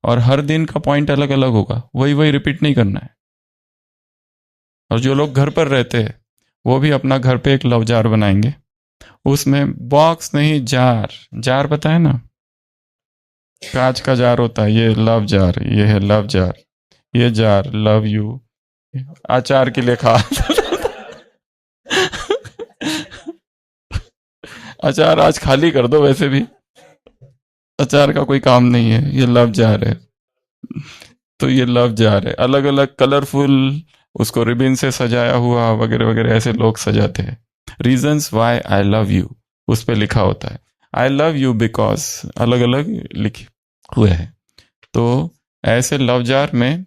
[SPEAKER 1] और हर दिन का पॉइंट अलग अलग होगा, वही वही रिपीट नहीं करना है। और जो लोग घर पर रहते हैं वो भी अपना घर पे एक लव जार बनाएंगे। उसमें बॉक्स नहीं, जार, जार पता है ना, कांच का जार होता है, ये लव जार, ये है लव जार, ये जार लव यू, अचार के लिए खा अचार आज खाली कर दो, वैसे भी अचार का कोई काम नहीं है, ये लव जार है। तो ये लव जार है, अलग अलग कलरफुल, उसको रिबिन से सजाया हुआ वगैरह वगैरह, ऐसे लोग सजाते हैं। Reasons Y I love you उस पर लिखा होता है, आई लव यू बिकॉज, अलग अलग लिखे हुए हैं। तो ऐसे लव जार में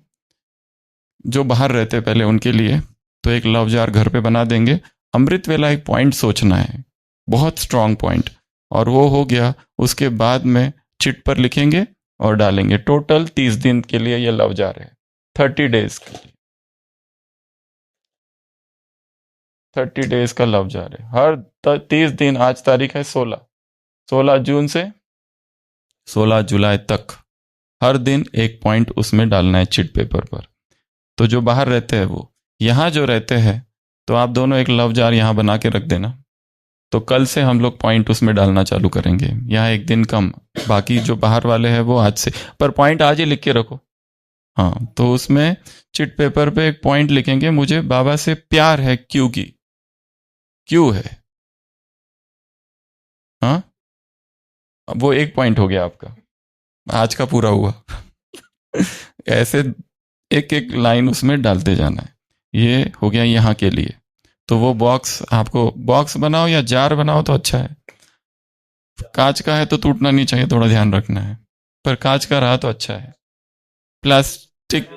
[SPEAKER 1] जो बाहर रहते पहले उनके लिए, तो एक लव जार घर पे बना देंगे। अमृत वेला एक पॉइंट सोचना है बहुत स्ट्रांग पॉइंट। और वो हो गया, उसके बाद में चिट पर लिखेंगे और डालेंगे। टोटल 30 दिन के लिए ये लव जार है, 30 डेज के लिए, 30 डेज का लव जार है। हर 30 दिन, आज तारीख है 16 जून से 16 जुलाई तक हर दिन एक पॉइंट उसमें डालना है चिट पेपर पर। तो जो बाहर रहते हैं वो, यहाँ जो रहते हैं, तो आप दोनों एक लव जार यहाँ बना के रख देना। तो कल से हम लोग पॉइंट उसमें डालना चालू करेंगे, यहाँ एक दिन कम। बाकी जो बाहर वाले हैं वो आज से, पर पॉइंट आज ही लिख के रखो। हाँ, तो उसमें चिट पेपर पे एक पॉइंट लिखेंगे, मुझे बाबा से प्यार है क्योंकि, क्यों है। हाँ, अब वो एक पॉइंट हो गया आपका, आज का पूरा हुआ। ऐसे एक एक लाइन उसमें डालते जाना है। ये हो गया यहाँ के लिए। तो वो बॉक्स, आपको बॉक्स बनाओ या जार बनाओ तो अच्छा है। कांच का है तो टूटना नहीं चाहिए, थोड़ा ध्यान रखना है, पर कांच का रहा तो अच्छा है। प्लास्टिक,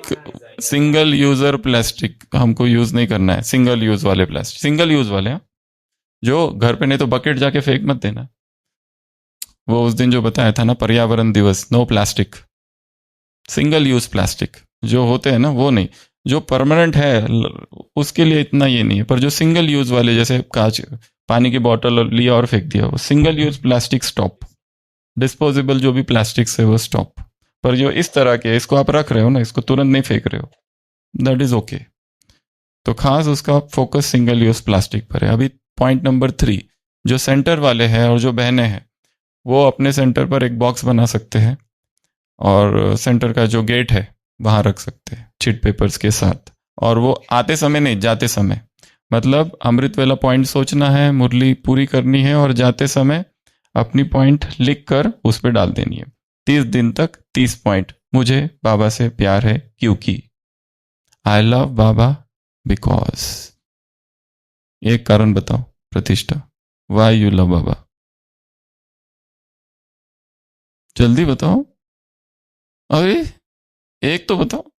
[SPEAKER 1] सिंगल यूजर प्लास्टिक हमको यूज नहीं करना है। सिंगल यूज वाले प्लास्टिक, सिंगल यूज वाले, हाँ? जो घर पे, नहीं तो बकेट जाके फेंक मत देना। वो उस दिन जो बताया था ना, पर्यावरण दिवस, no plastic. Single use plastic जो होते हैं ना, वो नहीं। जो परमानेंट है उसके लिए इतना ये नहीं है, पर जो सिंगल यूज वाले, जैसे कांच, पानी की बोतल लिया और फेंक दिया, वो single use plastic stop. Disposable जो भी प्लास्टिक्स है वो स्टॉप। पर जो इस तरह के, इसको आप रख रहे हो ना, इसको तुरंत नहीं फेंक रहे हो, दैट इज ओके। तो खास उसका फोकस सिंगल यूज प्लास्टिक पर है। अभी पॉइंट नंबर 3, जो सेंटर वाले हैं और जो बहनें हैं, वो अपने सेंटर पर एक बॉक्स बना सकते हैं और सेंटर का जो गेट है वहां रख सकते हैं चिट पेपर्स के साथ। और वो आते समय नहीं, जाते समय, मतलब अमृत वेला पॉइंट सोचना है, मुरली पूरी करनी है, और जाते समय अपनी पॉइंट लिख कर उस पर डाल देनी है। 30 दिन तक 30 पॉइंट। मुझे बाबा से प्यार है क्योंकि, आई लव बाबा बिकॉज। एक कारण बताओ प्रतिष्ठा, वाई यू लव बाबा, जल्दी बताओ। अरे एक तो बताओ।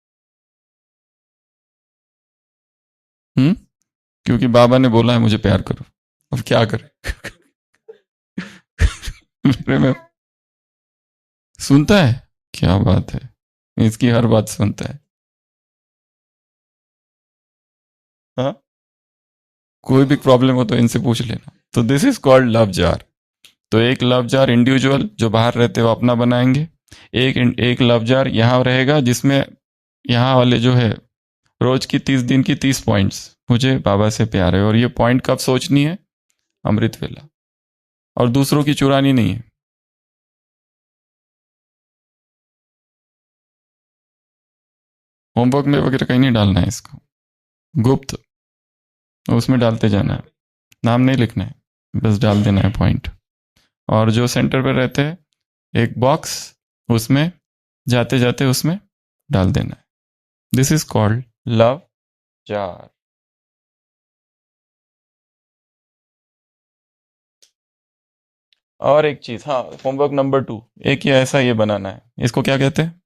[SPEAKER 1] क्योंकि बाबा ने बोला है मुझे प्यार करो, अब क्या करें। मेरे में सुनता है, क्या बात है, इसकी हर बात सुनता है। हाँ, कोई भी प्रॉब्लम हो तो इनसे पूछ लेना। तो this is called love jar. तो एक लव जार इंडिविजुअल जो बाहर रहते हो अपना बनाएंगे, एक एक लव जार यहाँ रहेगा जिसमें यहाँ वाले जो है रोज की 30 दिन की 30 पॉइंट्स, मुझे बाबा से प्यार है। और ये पॉइंट कब सोचनी है, अमृत वेला, और दूसरों की चुरानी नहीं है। होमवर्क में वगैरह कहीं नहीं डालना है इसको, गुप्त उसमें डालते जाना है, नाम नहीं लिखना है, बस डाल देना है पॉइंट। और जो सेंटर पर रहते हैं एक बॉक्स, उसमें जाते जाते उसमें डाल देना है। This is called love jar. और एक चीज, हाँ, होमवर्क नंबर 2, एक ही ऐसा ये बनाना है। इसको क्या कहते हैं,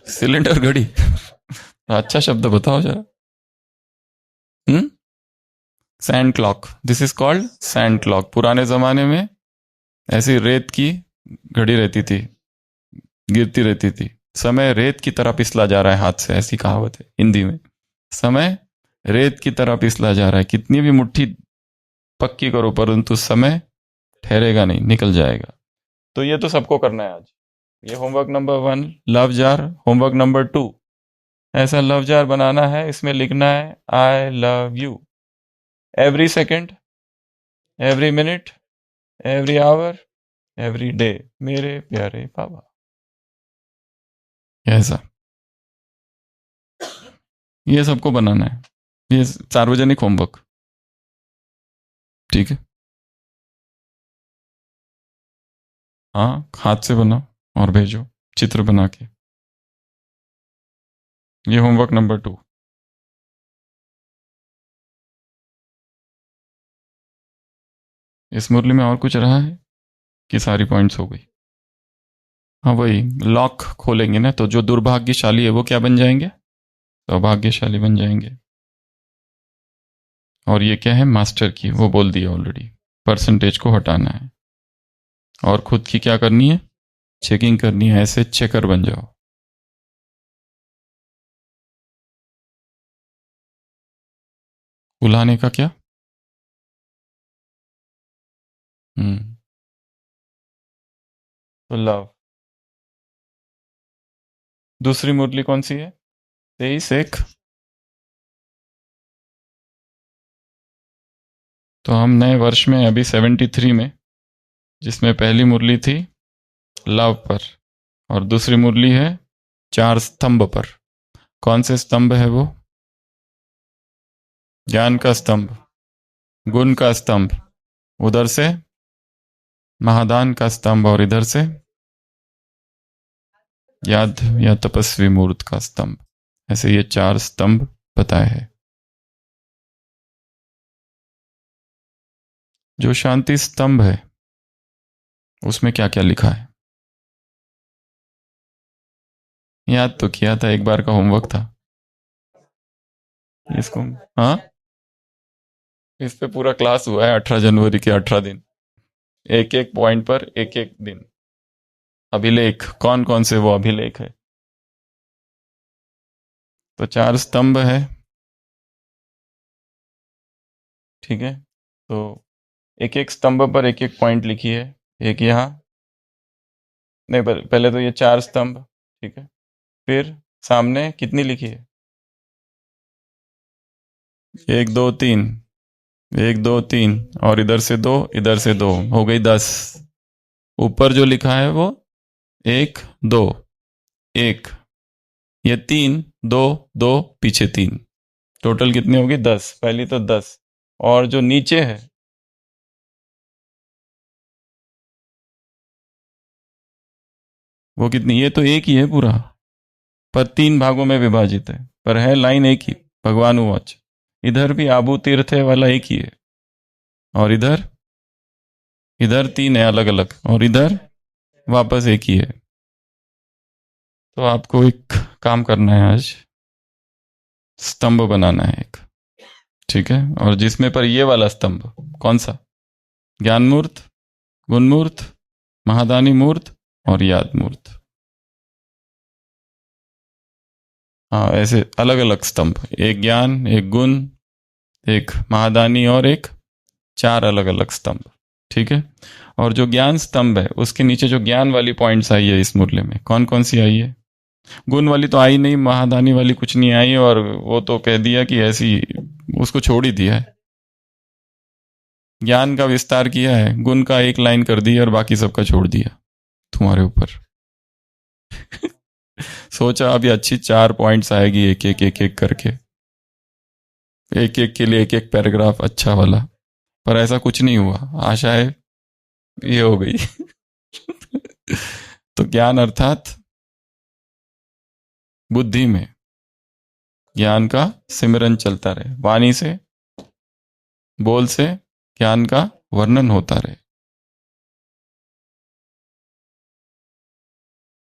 [SPEAKER 1] सिलेंडर घड़ी। अच्छा शब्द बताओ जरा। Hmm, sand clock. This is called sand clock. पुराने जमाने में ऐसी रेत की घड़ी रहती थी, गिरती रहती थी। समय रेत की तरह पिसला जा रहा है हाथ से, ऐसी कहावत है हिंदी में। समय रेत की तरह पिसला जा रहा है, कितनी भी मुट्ठी पक्की करो परंतु समय ठहरेगा नहीं, निकल जाएगा। तो ये तो सबको करना है आज। ये homework number 1 love jar. Homework number 2, ऐसा लव जार बनाना है, इसमें लिखना है आई love you every second, every minute, every our, every day, मेरे प्यारे बाबा। ऐसा ये सबको बनाना है, ये सार्वजनिक होमवर्क, ठीक है? हाँ, हाथ से बनाओ और भेजो चित्र बना के। ये होमवर्क नंबर 2। इस मुरली में और कुछ रहा है कि सारी पॉइंट्स हो गई? हाँ, वही लॉक खोलेंगे ना, तो जो दुर्भाग्यशाली है वो क्या बन जाएंगे, सौभाग्यशाली बन जाएंगे। और ये क्या है, मास्टर की, वो बोल दिया ऑलरेडी, परसेंटेज को हटाना है और खुद की क्या करनी है, चेकिंग करनी है। ऐसे चेकर बन जाओ। बुलाने का क्या? तो लव। दूसरी मुरली कौन सी है? 23 एक। तो हम नए वर्ष में अभी 73 में, जिसमें पहली मुरली थी लव पर और दूसरी मुरली है 4 स्तंभ पर। कौन से स्तंभ है वो? ज्ञान का स्तंभ, गुण का स्तंभ, उधर से महादान का स्तंभ और इधर से याद या तपस्वी मूर्त का स्तंभ। ऐसे ये 4 स्तंभ बताए हैं। जो शांति स्तंभ है उसमें क्या क्या लिखा है? याद तो किया था, एक बार का होमवर्क था इसको। हाँ, इस पे पूरा क्लास हुआ है 18 जनवरी के 18 दिन, एक एक पॉइंट पर एक एक दिन। अभिलेख, कौन कौन से वो अभिलेख है? तो 4 स्तंभ है, ठीक है। तो एक एक स्तंभ पर एक एक पॉइंट लिखी है। एक यहाँ, नहीं पहले तो ये 4 स्तंभ, ठीक है। फिर सामने कितनी लिखी है? 1 2 3, 1 2 3 और इधर से 2, इधर से 2, हो गई 10। ऊपर जो लिखा है वो 1 2 1, ये 3 2 2, पीछे 3, टोटल कितनी होगी? 10। पहली तो 10, और जो नीचे है वो कितनी? ये तो एक ही है पूरा, पर 3 भागों में विभाजित है, पर है लाइन एक ही, भगवान वाच। इधर भी आबू तीर्थ है वाला एक ही है, और इधर इधर 3 है अलग अलग, और इधर वापस एक ही है। तो आपको एक काम करना है आज, स्तंभ बनाना है एक, ठीक है। और जिसमें पर ये वाला स्तंभ कौन सा? ज्ञान मूर्त, गुण मूर्त, महादानी मूर्त और याद मूर्त। हाँ, ऐसे अलग अलग स्तंभ, एक ज्ञान, एक गुण, एक महादानी और एक 4 अलग अलग स्तंभ, ठीक है। और जो ज्ञान स्तंभ है उसके नीचे जो ज्ञान वाली पॉइंट्स आई है इस मुरली में, कौन कौन सी आई है? गुण वाली तो आई नहीं, महादानी वाली कुछ नहीं आई, और वो तो कह दिया कि ऐसी, उसको छोड़ ही दिया है। ज्ञान का विस्तार किया है, गुण का एक लाइन कर दी और बाकी सबका छोड़ दिया तुम्हारे ऊपर। सोचा अभी अच्छी 4 पॉइंट्स आएगी, एक एक एक एक करके, एक एक के लिए एक एक पैराग्राफ अच्छा वाला, पर ऐसा कुछ नहीं हुआ। आशा है ये हो गई। तो ज्ञान अर्थात बुद्धि में ज्ञान का सिमरन चलता रहे, वाणी से, बोल से ज्ञान का वर्णन होता रहे,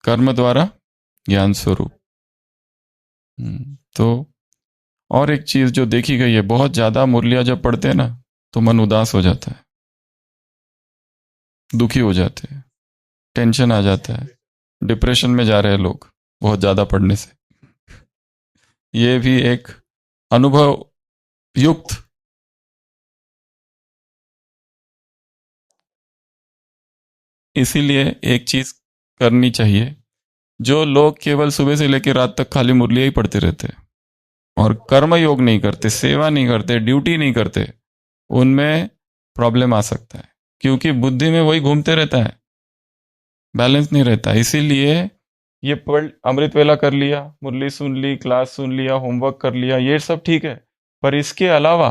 [SPEAKER 1] कर्म द्वारा ज्ञान स्वरूप। तो और एक चीज जो देखी गई है, बहुत ज्यादा मुरलियां जब पढ़ते हैं ना तो मन उदास हो जाता है, दुखी हो जाते हैं, टेंशन आ जाता है, डिप्रेशन में जा रहे हैं लोग बहुत ज्यादा पढ़ने से। ये भी एक अनुभव युक्त, इसीलिए एक चीज करनी चाहिए। जो लोग केवल सुबह से लेकर रात तक खाली मुरलियां ही पढ़ते रहते हैं और कर्म योग नहीं करते, सेवा नहीं करते, ड्यूटी नहीं करते, उनमें प्रॉब्लम आ सकता है, क्योंकि बुद्धि में वही घूमते रहता है, बैलेंस नहीं रहता। इसीलिए ये पढ़, अमृत वेला कर लिया, मुरली सुन ली, क्लास सुन लिया, होमवर्क कर लिया, ये सब ठीक है, पर इसके अलावा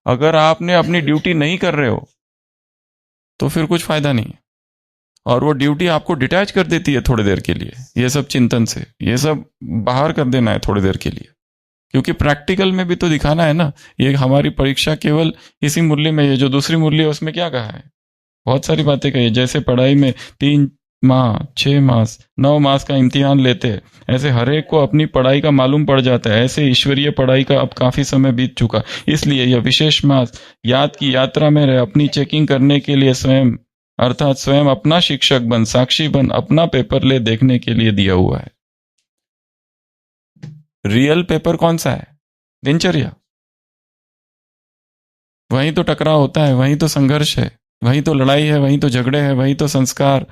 [SPEAKER 1] अगर आपने अपनी ड्यूटी नहीं कर रहे हो तो फिर कुछ फायदा नहीं है। और वो ड्यूटी आपको डिटैच कर देती है थोड़ी देर के लिए, ये सब चिंतन से, ये सब बाहर कर देना है थोड़ी देर के लिए, क्योंकि प्रैक्टिकल में भी तो दिखाना है ना। ये हमारी परीक्षा केवल इसी मुरली में, ये जो दूसरी मुरली है उसमें क्या कहा है, बहुत सारी बातें कही, जैसे पढ़ाई में 3 माह, 6 मास, 9 मास का इम्तिहान लेते हैं। ऐसे हर एक को अपनी पढ़ाई का मालूम पड़ जाता है। ऐसे ईश्वरीय पढ़ाई का अब काफी समय बीत चुका, इसलिए यह विशेष मास याद की यात्रा में रहे, अपनी चेकिंग करने के लिए स्वयं, अर्थात स्वयं अपना शिक्षक बन, साक्षी बन, अपना पेपर ले देखने के लिए दिया हुआ है। रियल पेपर कौन सा है? दिनचर्या। वहीं तो टकराव होता है, वहीं तो संघर्ष है, वहीं तो लड़ाई है, वहीं तो झगड़े हैं, वहीं तो संस्कार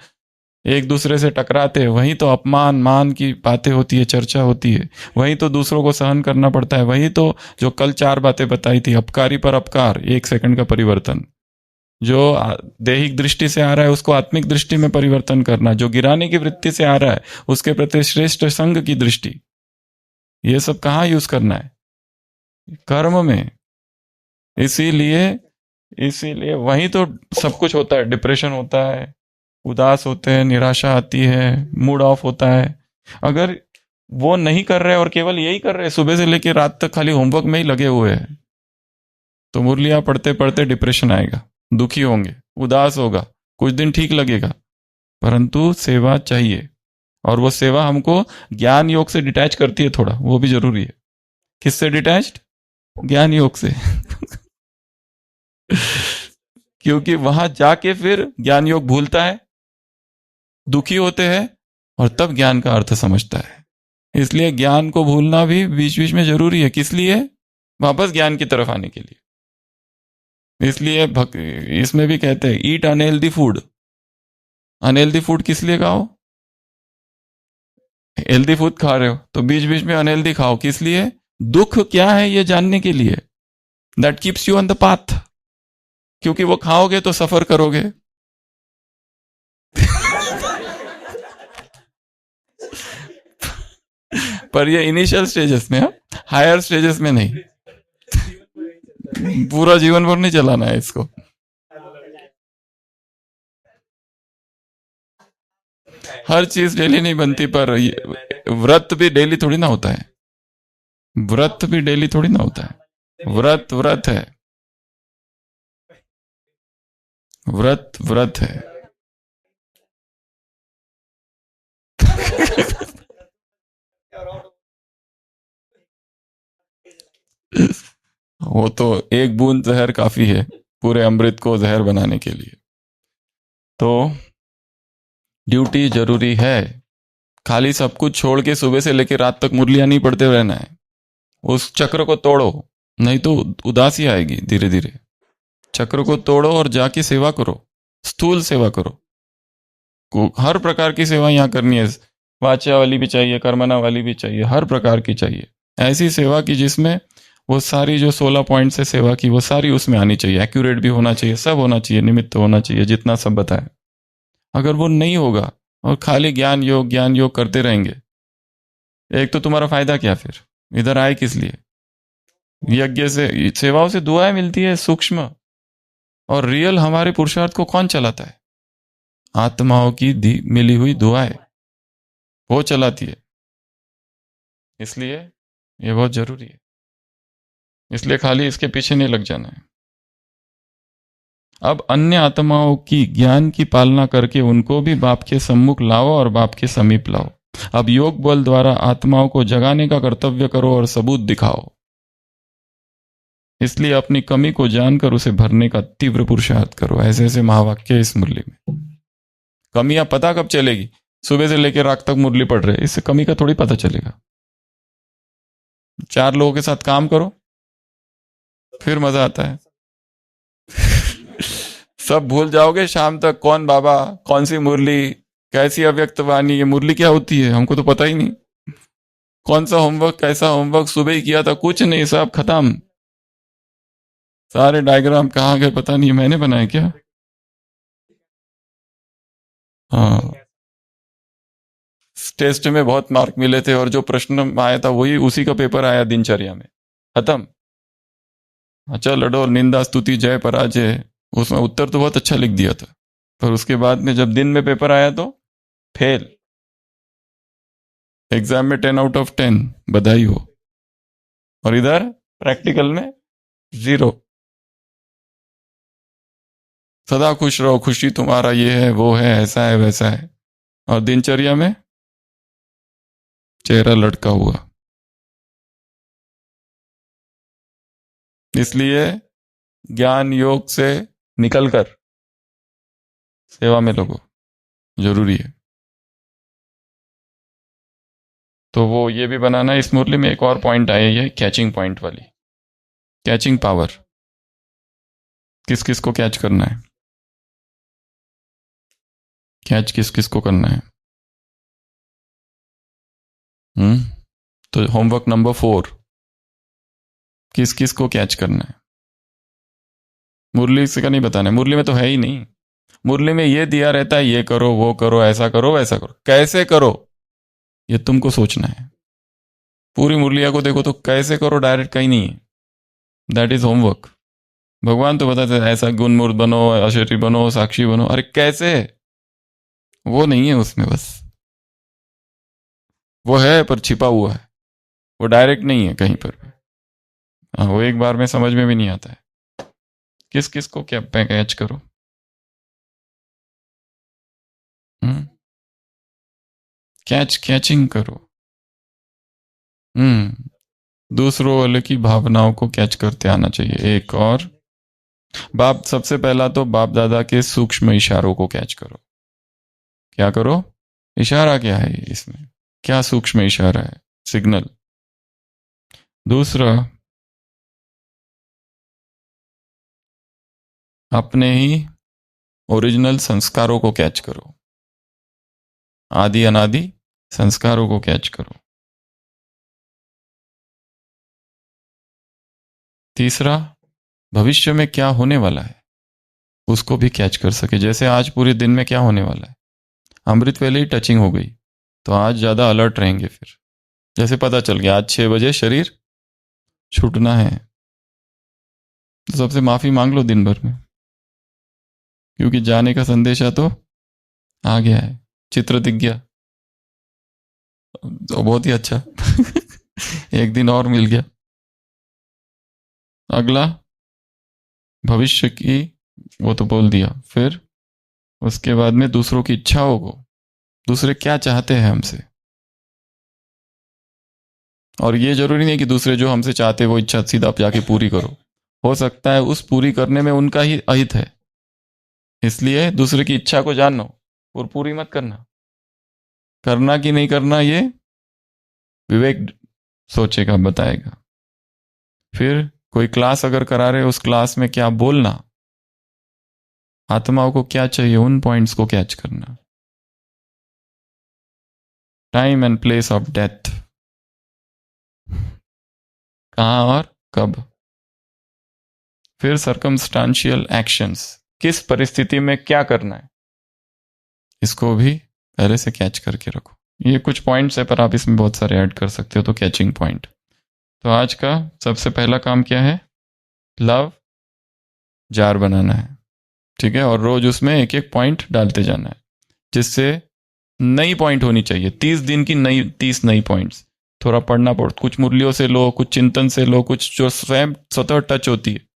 [SPEAKER 1] एक दूसरे से टकराते हैं, वहीं तो अपमान मान की बातें होती है, चर्चा होती है, वहीं तो दूसरों को सहन करना पड़ता है, वहीं तो जो कल 4 बातें बताई थी, अपकारी पर अपकार, 1 सेकंड का परिवर्तन, जो दैहिक दृष्टि से आ रहा है उसको आत्मिक दृष्टि में परिवर्तन करना, जो गिराने की वृत्ति से आ रहा है उसके प्रति श्रेष्ठ संग की दृष्टि, ये सब कहाँ यूज करना है? कर्म में। इसीलिए इसीलिए वहीं तो सब कुछ होता है। डिप्रेशन होता है, उदास होते हैं, निराशा आती है, मूड ऑफ होता है। अगर वो नहीं कर रहे और केवल यही कर रहे, सुबह से लेकर रात तक खाली होमवर्क में ही लगे हुए हैं, तो मुरलियां पढ़ते पढ़ते डिप्रेशन आएगा, दुखी होंगे, उदास होगा, कुछ दिन ठीक लगेगा, परंतु सेवा चाहिए। और वो सेवा हमको ज्ञान योग से डिटैच करती है थोड़ा, वो भी जरूरी है। किससे डिटैच्ड? ज्ञान योग से। क्योंकि वहां जाके फिर ज्ञान योग भूलता है, दुखी होते हैं, और तब ज्ञान का अर्थ समझता है। इसलिए ज्ञान को भूलना भी बीच बीच में जरूरी है। किस लिए? वापस ज्ञान की तरफ आने के लिए। इसलिए इसमें भी कहते हैं eat unhealthy food. Unhealthy food किस लिए खाओ? हेल्दी फूड खा रहे हो तो बीच बीच में अनहेल्दी खाओ, किस लिए? दुख क्या है ये जानने के लिए। That keeps you on the path. क्योंकि वो खाओगे तो सफर करोगे। पर ये इनिशियल स्टेजेस में, हायर स्टेजेस में नहीं। पूरा जीवन भर नहीं चलाना है इसको। हर चीज डेली नहीं बनती, पर व्रत भी डेली थोड़ी ना होता है। व्रत भी डेली थोड़ी ना होता है। व्रत व्रत है, व्रत व्रत है। वो तो एक बूंद जहर काफी है पूरे अमृत को जहर बनाने के लिए। तो ड्यूटी जरूरी है। खाली सब कुछ छोड़ के सुबह से लेकर रात तक मुरलियां नहीं पढ़ते रहना है। उस चक्र को तोड़ो, नहीं तो उदासी आएगी धीरे धीरे। चक्र को तोड़ो और जाके सेवा करो, स्थूल सेवा करो। हर प्रकार की सेवा यहाँ करनी है। वाचा वाली भी चाहिए, कर्मना वाली भी चाहिए, हर प्रकार की चाहिए। ऐसी सेवा की जिसमें वो सारी जो 16 पॉइंट से सेवा की वो सारी उसमें आनी चाहिए। एक्यूरेट भी होना चाहिए, सब होना चाहिए, निमित्त होना चाहिए, जितना सब बताए। अगर वो नहीं होगा और खाली ज्ञान योग करते रहेंगे, एक तो तुम्हारा फायदा क्या? फिर इधर आए किस लिए? यज्ञ से, सेवाओं से दुआएं मिलती है सूक्ष्म, और रियल हमारे पुरुषार्थ को कौन चलाता है? आत्माओं की मिली हुई दुआएं, वो चलाती है। इसलिए ये बहुत जरूरी है। इसलिए खाली इसके पीछे नहीं लग जाना है। अब अन्य आत्माओं की ज्ञान की पालना करके उनको भी बाप के सम्मुख लाओ और बाप के समीप लाओ। अब योग बल द्वारा आत्माओं को जगाने का कर्तव्य करो और सबूत दिखाओ। इसलिए अपनी कमी को जानकर उसे भरने का तीव्र पुरुषार्थ करो। ऐसे ऐसे महावाक्य इस मुरली में। कमियां पता कब चलेगी? सुबह से लेकर रात तक मुरली पढ़ रहे, इससे कमी का थोड़ी पता चलेगा। 4 लोगों के साथ काम करो, फिर मजा आता है। सब भूल जाओगे शाम तक, कौन बाबा, कौन सी मुरली, कैसी अव्यक्त वाणी, ये मुरली क्या होती है हमको तो पता ही नहीं। कौन सा होमवर्क, कैसा होमवर्क सुबह ही किया था, कुछ नहीं, सब खत्म। सारे डायग्राम कहाँ गए पता नहीं, मैंने बनाए क्या? हाँ, टेस्ट में बहुत मार्क मिले थे और जो प्रश्न आया था वही, उसी का पेपर आया दिनचर्या में, खत्म। अच्छा लडो, निंदा स्तुति जय पराजय, उसमें उत्तर तो बहुत अच्छा लिख दिया था, पर उसके बाद में जब दिन में पेपर आया तो फेल। एग्जाम में 10 आउट ऑफ 10, बधाई हो। और इधर प्रैक्टिकल में 0। सदा खुश रहो, खुशी तुम्हारा ये है वो है, ऐसा है वैसा है। और दिनचर्या में चेहरा लटका हुआ। इसलिए ज्ञान योग से निकलकर सेवा में लगो, जरूरी है। तो वो ये भी बनाना है। इस मुरली में एक और पॉइंट आया, ये कैचिंग पॉइंट वाली, कैचिंग पावर। किस किस को कैच करना है, कैच किस किस को करना है। तो होमवर्क नंबर 4, किस किस को कैच करना है। मुरली से का नहीं बताना है, मुरली में तो है ही नहीं। मुरली में ये दिया रहता है, ये करो, वो करो, ऐसा करो, वैसा करो। कैसे करो ये तुमको सोचना है। पूरी मुरलिया को देखो तो कैसे करो डायरेक्ट कहीं नहीं है। That is homework. भगवान तो बताते हैं ऐसा गुणमूर्त बनो, अशरीरी बनो, साक्षी बनो। अरे कैसे, वो नहीं है उसमें। बस वो है पर छिपा हुआ है, वो डायरेक्ट नहीं है कहीं पर भी। हाँ, वो एक बार में समझ में भी नहीं आता है। किस किस को क्या कैच करो। कैचिंग करो। दूसरों वाले की भावनाओं को कैच करते आना चाहिए। एक और बाप, सबसे पहला तो बाप दादा के सूक्ष्म इशारों को कैच करो। क्या करो, इशारा क्या है इसमें, क्या सूक्ष्म इशारा है, सिग्नल। दूसरा, अपने ही ओरिजिनल संस्कारों को कैच करो, आदि अनादि संस्कारों को कैच करो। तीसरा, भविष्य में क्या होने वाला है उसको भी कैच कर सके। जैसे आज पूरे दिन में क्या होने वाला है, अमृत वेले ही टचिंग हो गई तो आज ज़्यादा अलर्ट रहेंगे। फिर जैसे पता चल गया आज 6 बजे शरीर छूटना है, तो सबसे माफ़ी मांग लो दिन भर में, क्योंकि जाने का संदेशा तो आ गया है, चित्र दिख गया तो बहुत ही अच्छा। एक दिन और मिल गया। अगला, भविष्य की वो तो बोल दिया। फिर उसके बाद में दूसरों की इच्छाओं को, दूसरे क्या चाहते हैं हमसे। और ये जरूरी नहीं कि दूसरे जो हमसे चाहते वो इच्छा सीधा आप जाके पूरी करो। हो सकता है उस पूरी करने में उनका ही अहित है, इसलिए दूसरे की इच्छा को जानो और पूरी मत करना। करना कि नहीं करना ये विवेक सोचेगा, बताएगा। फिर कोई क्लास अगर करा रहे उस क्लास में क्या बोलना, आत्माओं को क्या चाहिए, उन पॉइंट्स को कैच करना। Time and place of death, कहाँ और कब। फिर सर्कमस्टांशियल एक्शंस, किस परिस्थिति में क्या करना है, इसको भी पहले से कैच करके रखो। ये कुछ पॉइंट्स है पर आप इसमें बहुत सारे ऐड कर सकते हो, तो कैचिंग पॉइंट। तो आज का सबसे पहला काम क्या है, लव जार बनाना है, ठीक है। और रोज उसमें एक एक पॉइंट डालते जाना है, जिससे नई पॉइंट होनी चाहिए। 30 दिन की नई 30 नई पॉइंट्स। थोड़ा पढ़ना पड़, कुछ मुरलियों से लो, कुछ चिंतन से लो, कुछ जो स्वयं स्वतः टच होती है।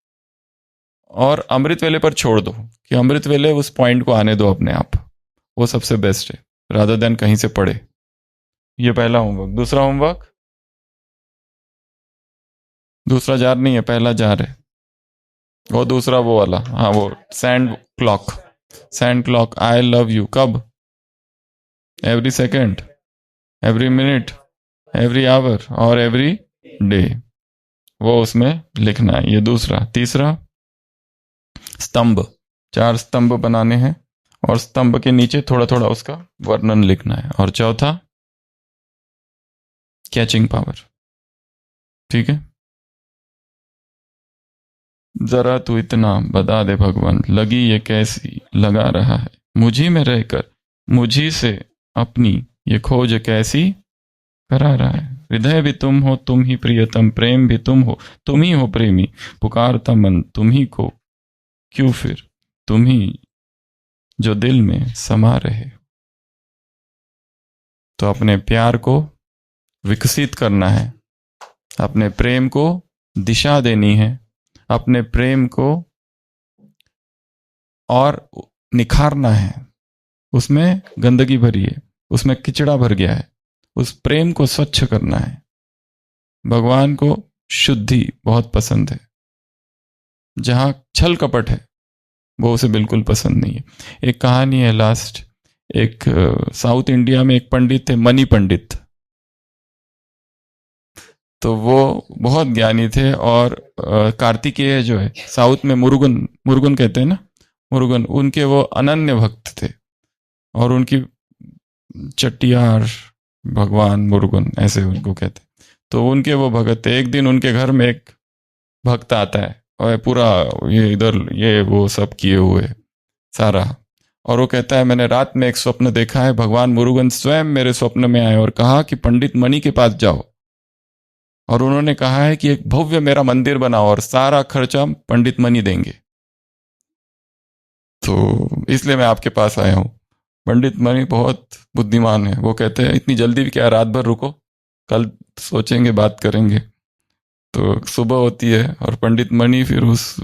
[SPEAKER 1] और अमृत वेले पर छोड़ दो कि अमृत वेले उस पॉइंट को आने दो अपने आप, वो सबसे बेस्ट है रादर देन कहीं से पढ़े। ये पहला होमवर्क। दूसरा होमवर्क, दूसरा जार नहीं है, पहला जार है वो, दूसरा वो वाला, हाँ वो sand clock. Sand clock, I love you कब, every second, every minute, every hour और एवरी डे, वो उसमें लिखना है। ये दूसरा। तीसरा, स्तंभ, 4 स्तंभ बनाने हैं और स्तंभ के नीचे थोड़ा थोड़ा उसका वर्णन लिखना है। और चौथा, कैचिंग पावर, ठीक है। जरा तू इतना बता दे भगवान, लगी ये कैसी लगा रहा है, मुझी में रहकर मुझी से अपनी ये खोज कैसी करा रहा है। हृदय भी तुम हो, तुम ही प्रियतम, प्रेम भी तुम ही हो प्रेमी, पुकारता मन तुम ही को, क्यों फिर तुम ही जो दिल में समा रहे। तो अपने प्यार को विकसित करना है, अपने प्रेम को दिशा देनी है, अपने प्रेम को और निखारना है। उसमें गंदगी भरी है, उसमें किचड़ा भर गया है। उस प्रेम को स्वच्छ करना है। भगवान को शुद्धि बहुत पसंद है। जहां छल कपट है वो उसे बिल्कुल पसंद नहीं है। एक कहानी है लास्ट, एक साउथ इंडिया में एक पंडित थे, मनी पंडित। तो वो बहुत ज्ञानी थे और कार्तिकेय जो है साउथ में, मुरुगन, मुरुगन कहते हैं ना, मुरुगन, उनके वो अनन्य भक्त थे। और उनकी चट्टियार भगवान मुरुगन ऐसे उनको कहते। तो उनके वो भगत थे। एक दिन उनके घर में एक भक्त आता है और पूरा ये इधर ये वो सब किए हुए सारा, और वो कहता है मैंने रात में एक स्वप्न देखा है, भगवान मुरुगन स्वयं मेरे स्वप्न में आए और कहा कि पंडित मणि के पास जाओ, और उन्होंने कहा है कि एक भव्य मेरा मंदिर बनाओ और सारा खर्चा पंडित मणि देंगे। तो इसलिए मैं आपके पास आया हूं। पंडित मणि बहुत बुद्धिमान है। वो कहते हैं इतनी जल्दी भी क्या, रात भर रुको, कल सोचेंगे, बात करेंगे। तो सुबह होती है और पंडित मणि फिर उस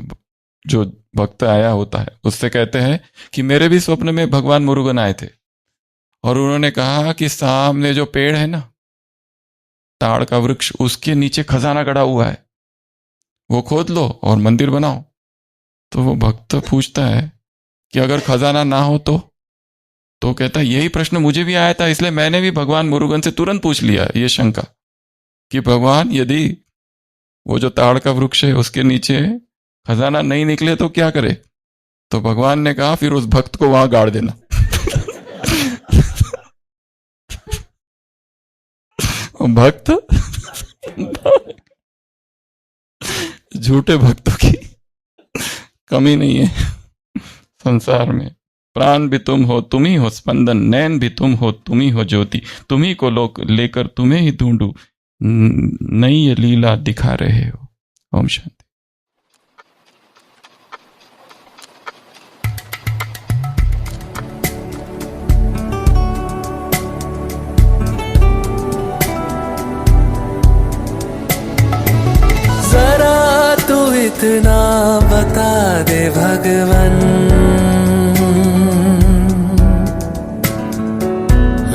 [SPEAKER 1] जो भक्त आया होता है उससे कहते हैं कि मेरे भी स्वप्न में भगवान मुरुगन आए थे और उन्होंने कहा कि सामने जो पेड़ है ना, ताड़ का वृक्ष, उसके नीचे खजाना गड़ा हुआ है, वो खोद लो और मंदिर बनाओ। तो वो भक्त पूछता है कि अगर खजाना ना हो तो कहता है यही प्रश्न मुझे भी आया था, इसलिए मैंने भी भगवान मुरुगन से तुरंत पूछ लिया ये शंका कि भगवान यदि वो जो ताड़ का वृक्ष है उसके नीचे खजाना नहीं निकले तो क्या करे। तो भगवान ने कहा फिर उस भक्त को वहां गाड़ देना। भक्त, झूठे भक्तों की कमी नहीं है संसार में। प्राण भी तुम हो, तुम ही हो स्पंदन, नैन भी तुम हो, तुम ही हो ज्योति, तुम्ही को लोग लेकर तुम्हें ही ढूंढू, नई ये लीला दिखा रहे हो। ओम शांति।
[SPEAKER 2] जरा तू इतना बता दे भगवन,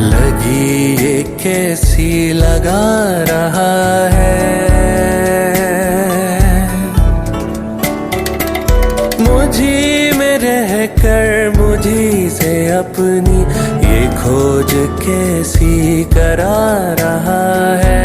[SPEAKER 2] लगी ये कैसी लगा रहा है, मुझी में रह कर मुझी से अपनी ये खोज कैसी करा रहा है।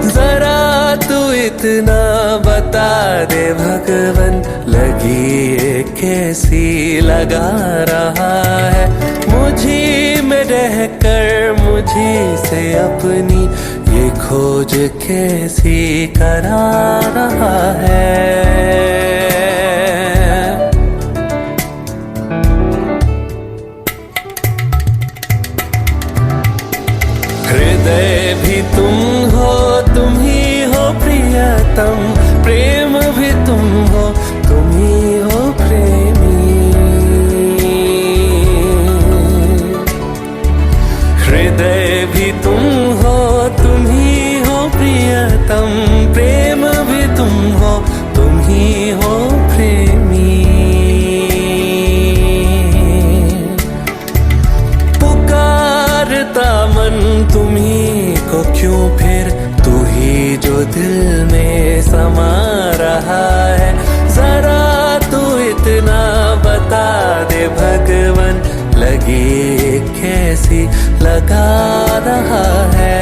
[SPEAKER 2] जरा तू इतना बता दे भगवन, लगी ये कैसी लगा रहा है, मुझी में रह कर मुझी से अपनी ये खोज कैसी करा रहा है। हृदय भी तुम हो, तुम ही हो प्रियतम, प्रेम भी तुम हो, तुम ही हो प्रेमी। हृदय भी तुम हो, तुम ही हो प्रियतम, प्रेम भी तुम हो, तुम ही हो प्रेमी। पुकारता मन तुम्ही को क्यों फिर, तू ही जो दिल में समा रहा है। जरा तू इतना बता दे भगवन, लगी कैसी लगा रहा है।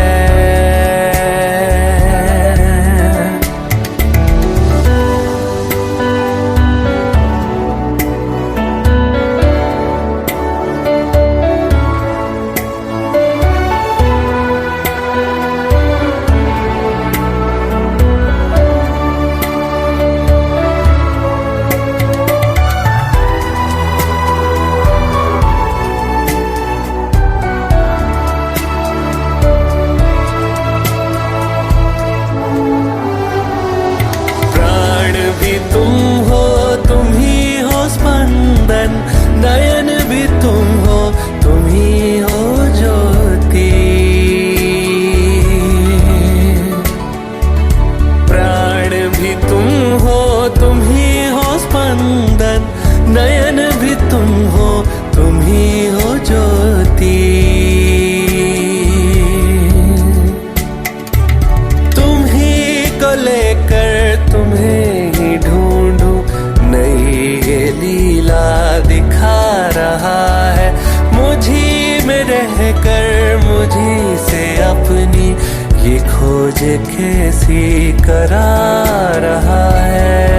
[SPEAKER 2] ये खोज कैसी करा रहा है।